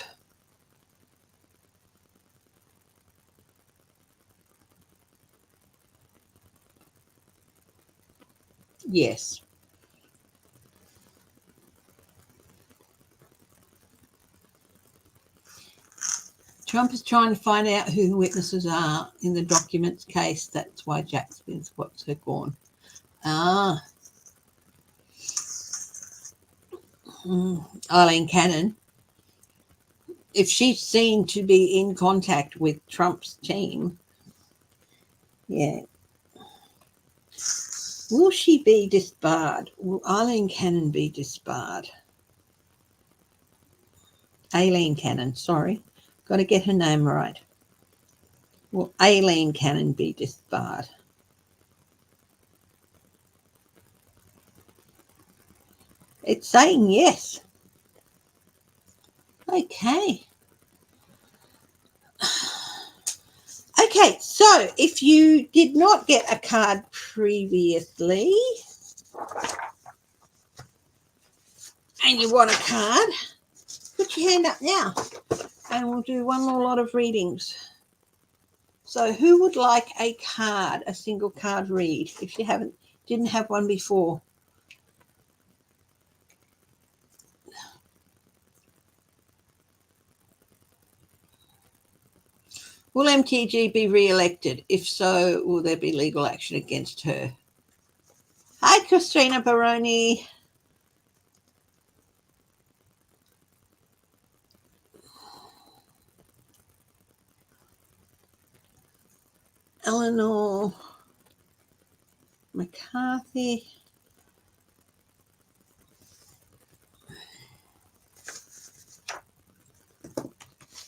Yes. Trump is trying to find out who the witnesses are in the documents case. That's why Jack Smith wants her gone. Eileen Cannon. If she's seen to be in contact with Trump's team, yeah. Will she be disbarred? Will Eileen Cannon be disbarred? Aileen Cannon, sorry. Got to get her name right. Will Aileen Cannon be disbarred? It's saying yes. Okay. Okay, so if you did not get a card previously and you want a card, put your hand up now and we'll do one more lot of readings. So who would like a card, a single card read, if you didn't have one before? Will MTG be re-elected? If so, will there be legal action against her? Hi, Christina Baroni. Eleanor McCarthy.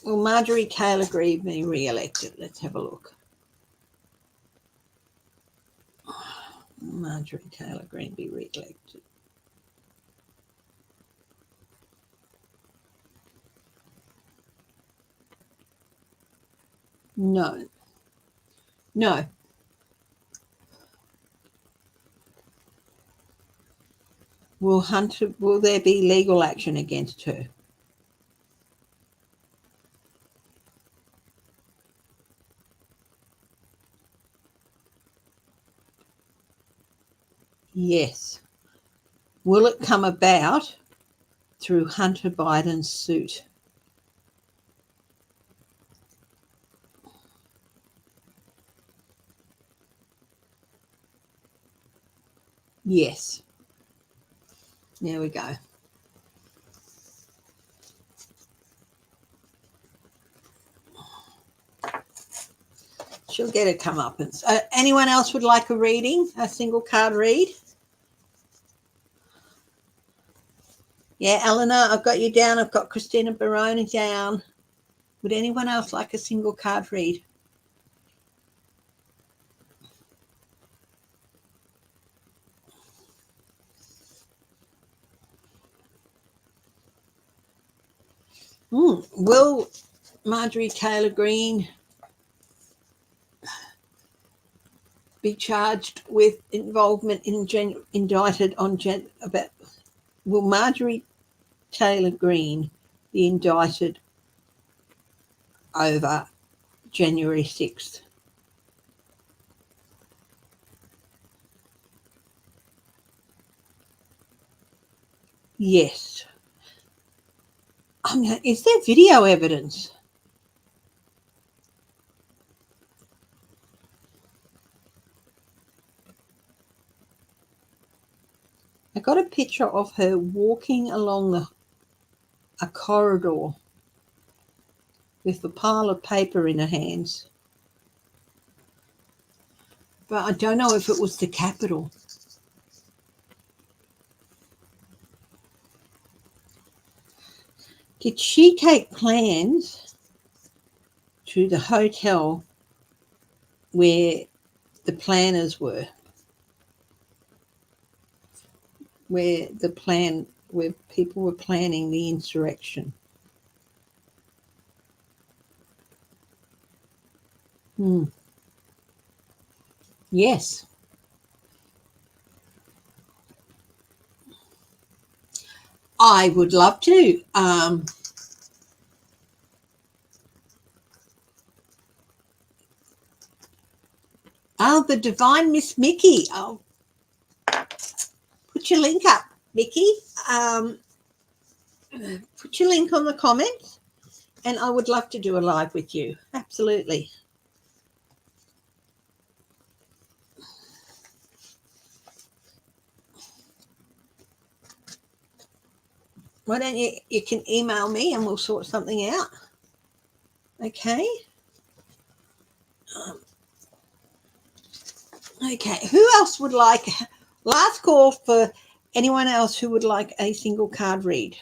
Will Marjorie Taylor Greene be re-elected? Let's have a look. Marjorie Taylor Greene be re-elected. No. No. Will there be legal action against her? Yes. Will it come about through Hunter Biden's suit? Yes. There we go. She'll get a comeuppance. Anyone else would like a reading, a single card read? Yeah, Eleanor, I've got you down. I've got Christina Baroni down. Would anyone else like a single card read? Will Marjorie Taylor Greene be charged with involvement in indicted on about? Will Marjorie Taylor Greene be indicted over January 6th? Yes. Is there video evidence? I got a picture of her walking along a corridor with a pile of paper in her hands. But I don't know if it was the Capitol. Did she take plans to the hotel where the planners were? Where people were planning the insurrection? Yes. I would love to. The Divine Miss Mickey. I'll put your link up, Mickey. Put your link on the comments, and I would love to do a live with you. Absolutely. Why don't you can email me and we'll sort something out. Okay. Okay. Who else would like, last call for anyone else who would like a single card read?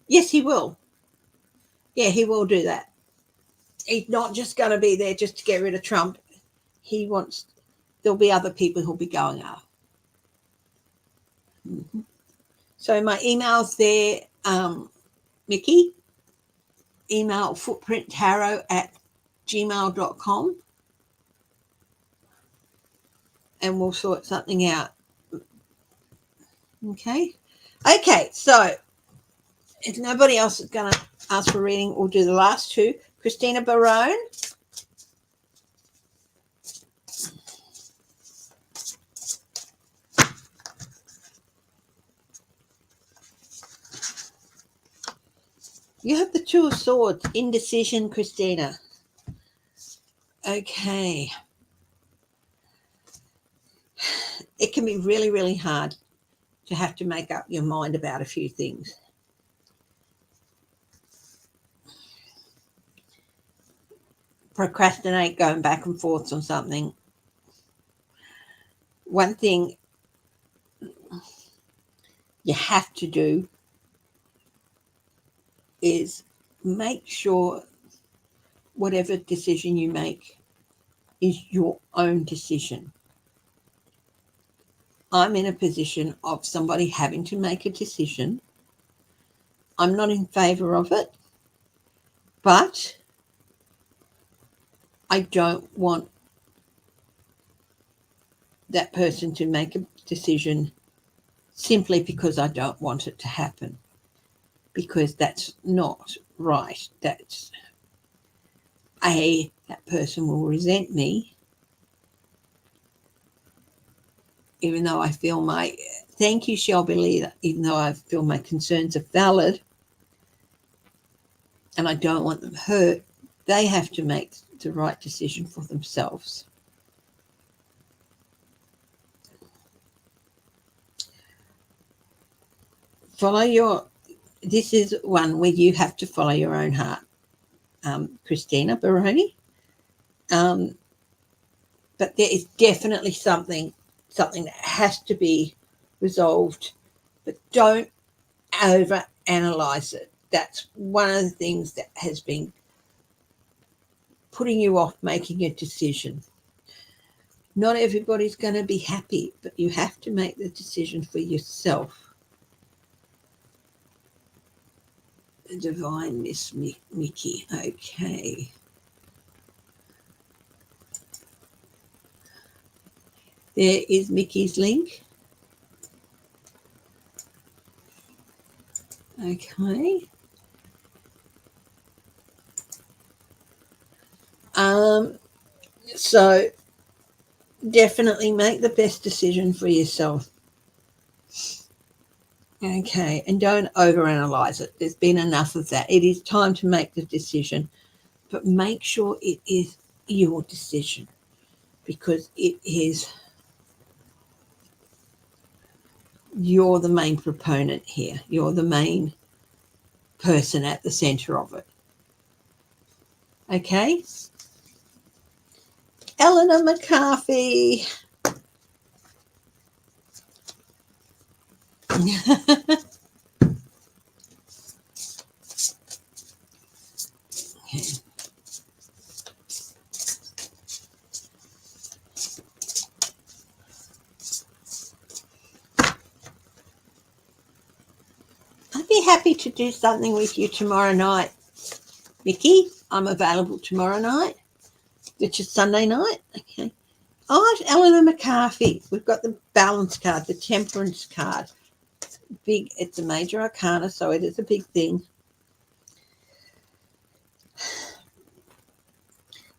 Yes, he will. Yeah, he will do that. He's not just going to be there just to get rid of Trump. There'll be other people who'll be going up. So my email's there, Mickey. Email footprinttarot@gmail.com and we'll sort something out. Okay, so if nobody else is going to ask for a reading, we'll do the last two. Christina Barone. You have the Two of Swords, indecision, Christina. Okay. It can be really, really hard to have to make up your mind about a few things. Procrastinate going back and forth on something. One thing you have to do is make sure whatever decision you make is your own decision. I'm in a position of somebody having to make a decision. I'm not in favor of it, but I don't want that person to make a decision simply because I don't want it to happen, because that's not right. That's That person will resent me, even though I feel my, thank you, Shelby Lee, even though I feel my concerns are valid and I don't want them hurt, they have to make the right decision for themselves. This is one where you have to follow your own heart, Christina Baroni. But there is definitely something that has to be resolved, but don't over analyze it. That's one of the things that has been putting you off making a decision. Not everybody's going to be happy, but you have to make the decision for yourself. The Divine Miss Mickey. Okay. There is Mickey's link. Okay. So definitely make the best decision for yourself. Okay, and don't overanalyze it. There's been enough of that. It is time to make the decision, but make sure it is your decision, because you're the main proponent here. You're the main person at the center of it. Okay? Eleanor McCarthy. Okay. I'd be happy to do something with you tomorrow night, Mickey. I'm available tomorrow night, which is Sunday night. Okay. Oh, it's Eleanor McCarthy. We've got the balance card, the temperance card. Big. It's a major arcana, so it is a big thing.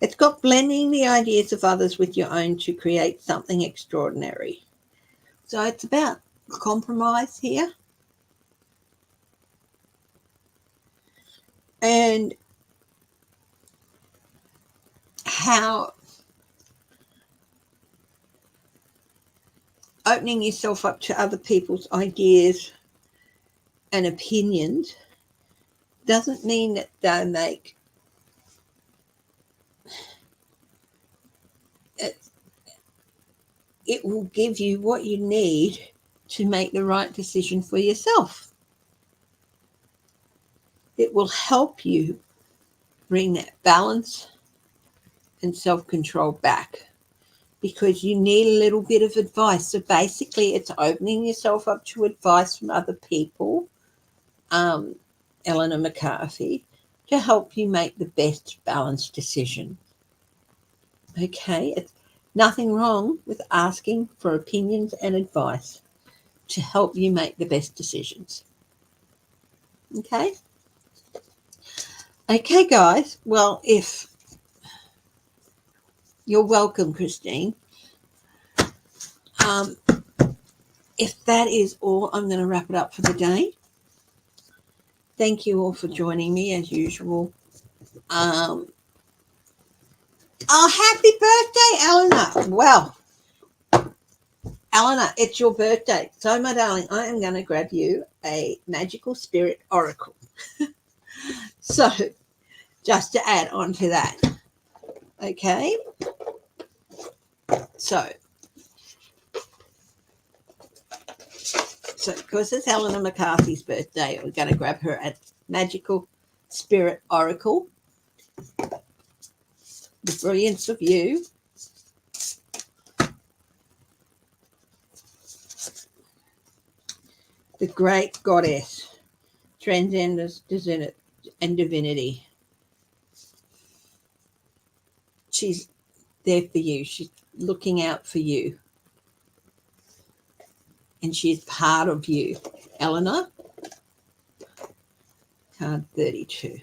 It's got blending the ideas of others with your own to create something extraordinary. So it's about compromise here. And how opening yourself up to other people's ideas and opinions doesn't mean that they make it will give you what you need to make the right decision for yourself. It will help you bring that balance and self-control back, because you need a little bit of advice. So basically it's opening yourself up to advice from other people, Eleanor McCarthy, to help you make the best balanced decision. Okay, it's nothing wrong with asking for opinions and advice to help you make the best decisions. Okay? Okay, guys. Well, if you're welcome, Christine. If that is all, I'm going to wrap it up for the day. Thank you all for joining me as usual. Oh, happy birthday, Eleanor. Well, Eleanor, it's your birthday. So, my darling, I am going to grab you a magical spirit oracle. So, just to add on to that. Okay. So because it's Eleanor McCarthy's birthday, we're going to grab her a magical spirit oracle. The brilliance of you. The great goddess, transcendence and divinity. She's there for you. She's looking out for you. And she's part of you. Eleanor, card 32.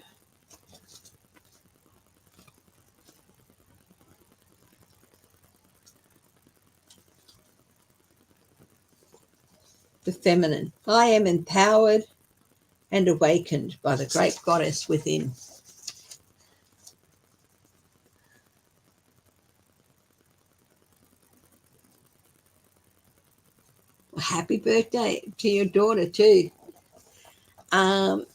the feminine. I am empowered and awakened by the great goddess within. Well, happy birthday to your daughter too. The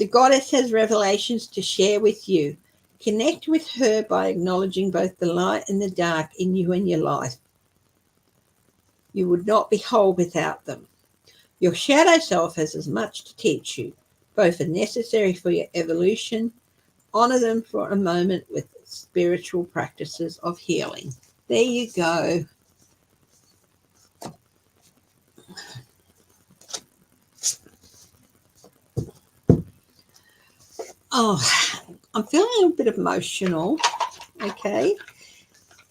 goddess has revelations to share with you. Connect with her by acknowledging both the light and the dark in you and your life. You would not be whole without them. Your shadow self has as much to teach you. Both are necessary for your evolution. Honor them for a moment with spiritual practices of healing. There you go. Oh, I'm feeling a little bit emotional. Okay.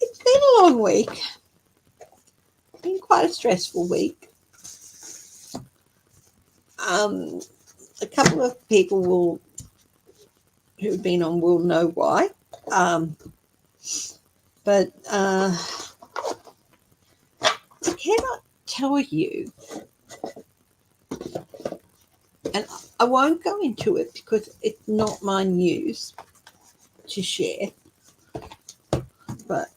It's been a long week. It's been quite a stressful week. A couple of people who've been on will know why. But I cannot tell you, and I won't go into it because it's not my news to share, but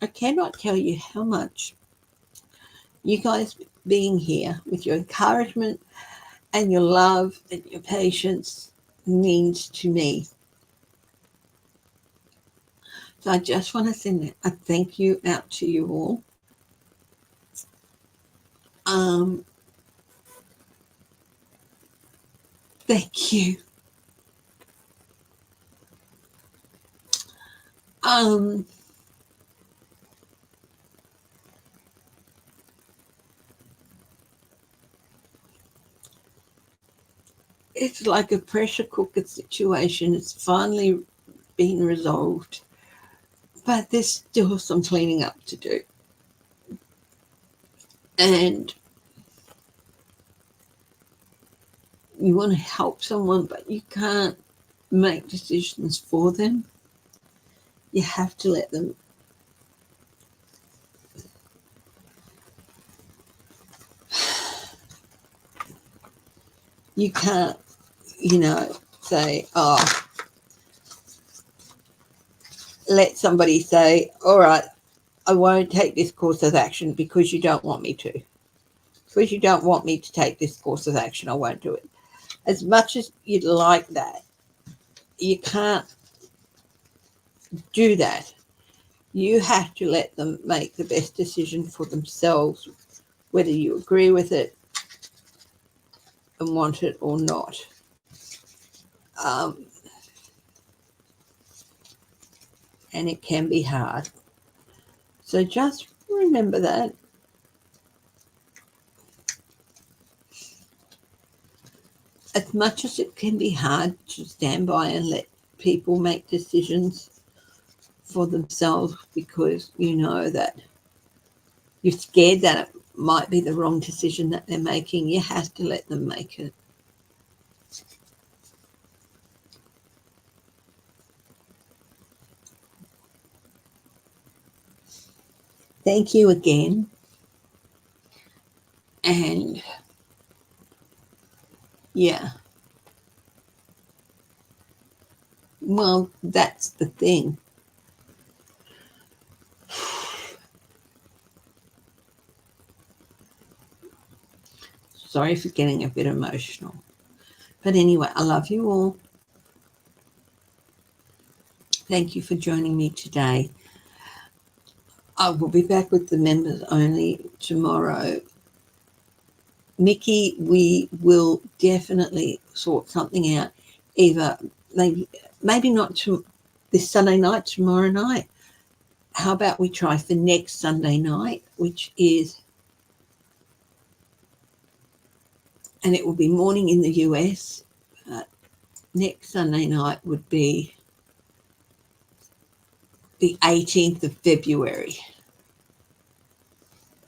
I cannot tell you how much you guys being here with your encouragement and your love and your patience means to me. So I just want to send a thank you out to you all. Thank you. It's like a pressure cooker situation. It's finally been resolved, but there's still some cleaning up to do. And you want to help someone, but you can't make decisions for them. You have to let them. You can't, say, let somebody say, all right, I won't take this course of action because you don't want me to. Because you don't want me to take this course of action, I won't do it. As much as you'd like that, you can't do that. You have to let them make the best decision for themselves, whether you agree with it and want it or not. And it can be hard. So just remember that. As much as it can be hard to stand by and let people make decisions for themselves because you know that you're scared that it might be the wrong decision that they're making, you have to let them make it. Thank you again. And yeah. Well, that's the thing. Sorry for getting a bit emotional. But anyway, I love you all. Thank you for joining me today. I will be back with the members only tomorrow. Mickey, we will definitely sort something out. Either maybe not this Sunday night, tomorrow night. How about we try for next Sunday night, which is, and it will be morning in the US. Next Sunday night would be the 18th of February.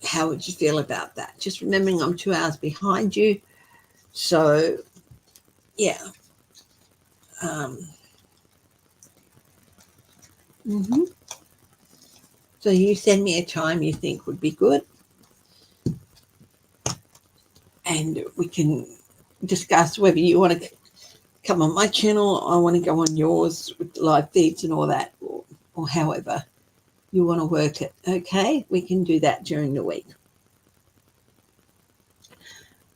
How would you feel about that? Just remembering I'm 2 hours behind you. So, yeah. So you send me a time you think would be good, and we can discuss whether you want to come on my channel or I want to go on yours with live feeds and all that, or however you want to work it. Okay, we can do that during the week.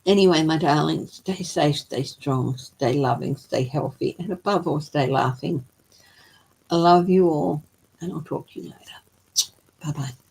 Anyway, my darlings, stay safe, stay strong, stay loving, stay healthy, and above all, stay laughing. I love you all, and I'll talk to you later. Bye-bye.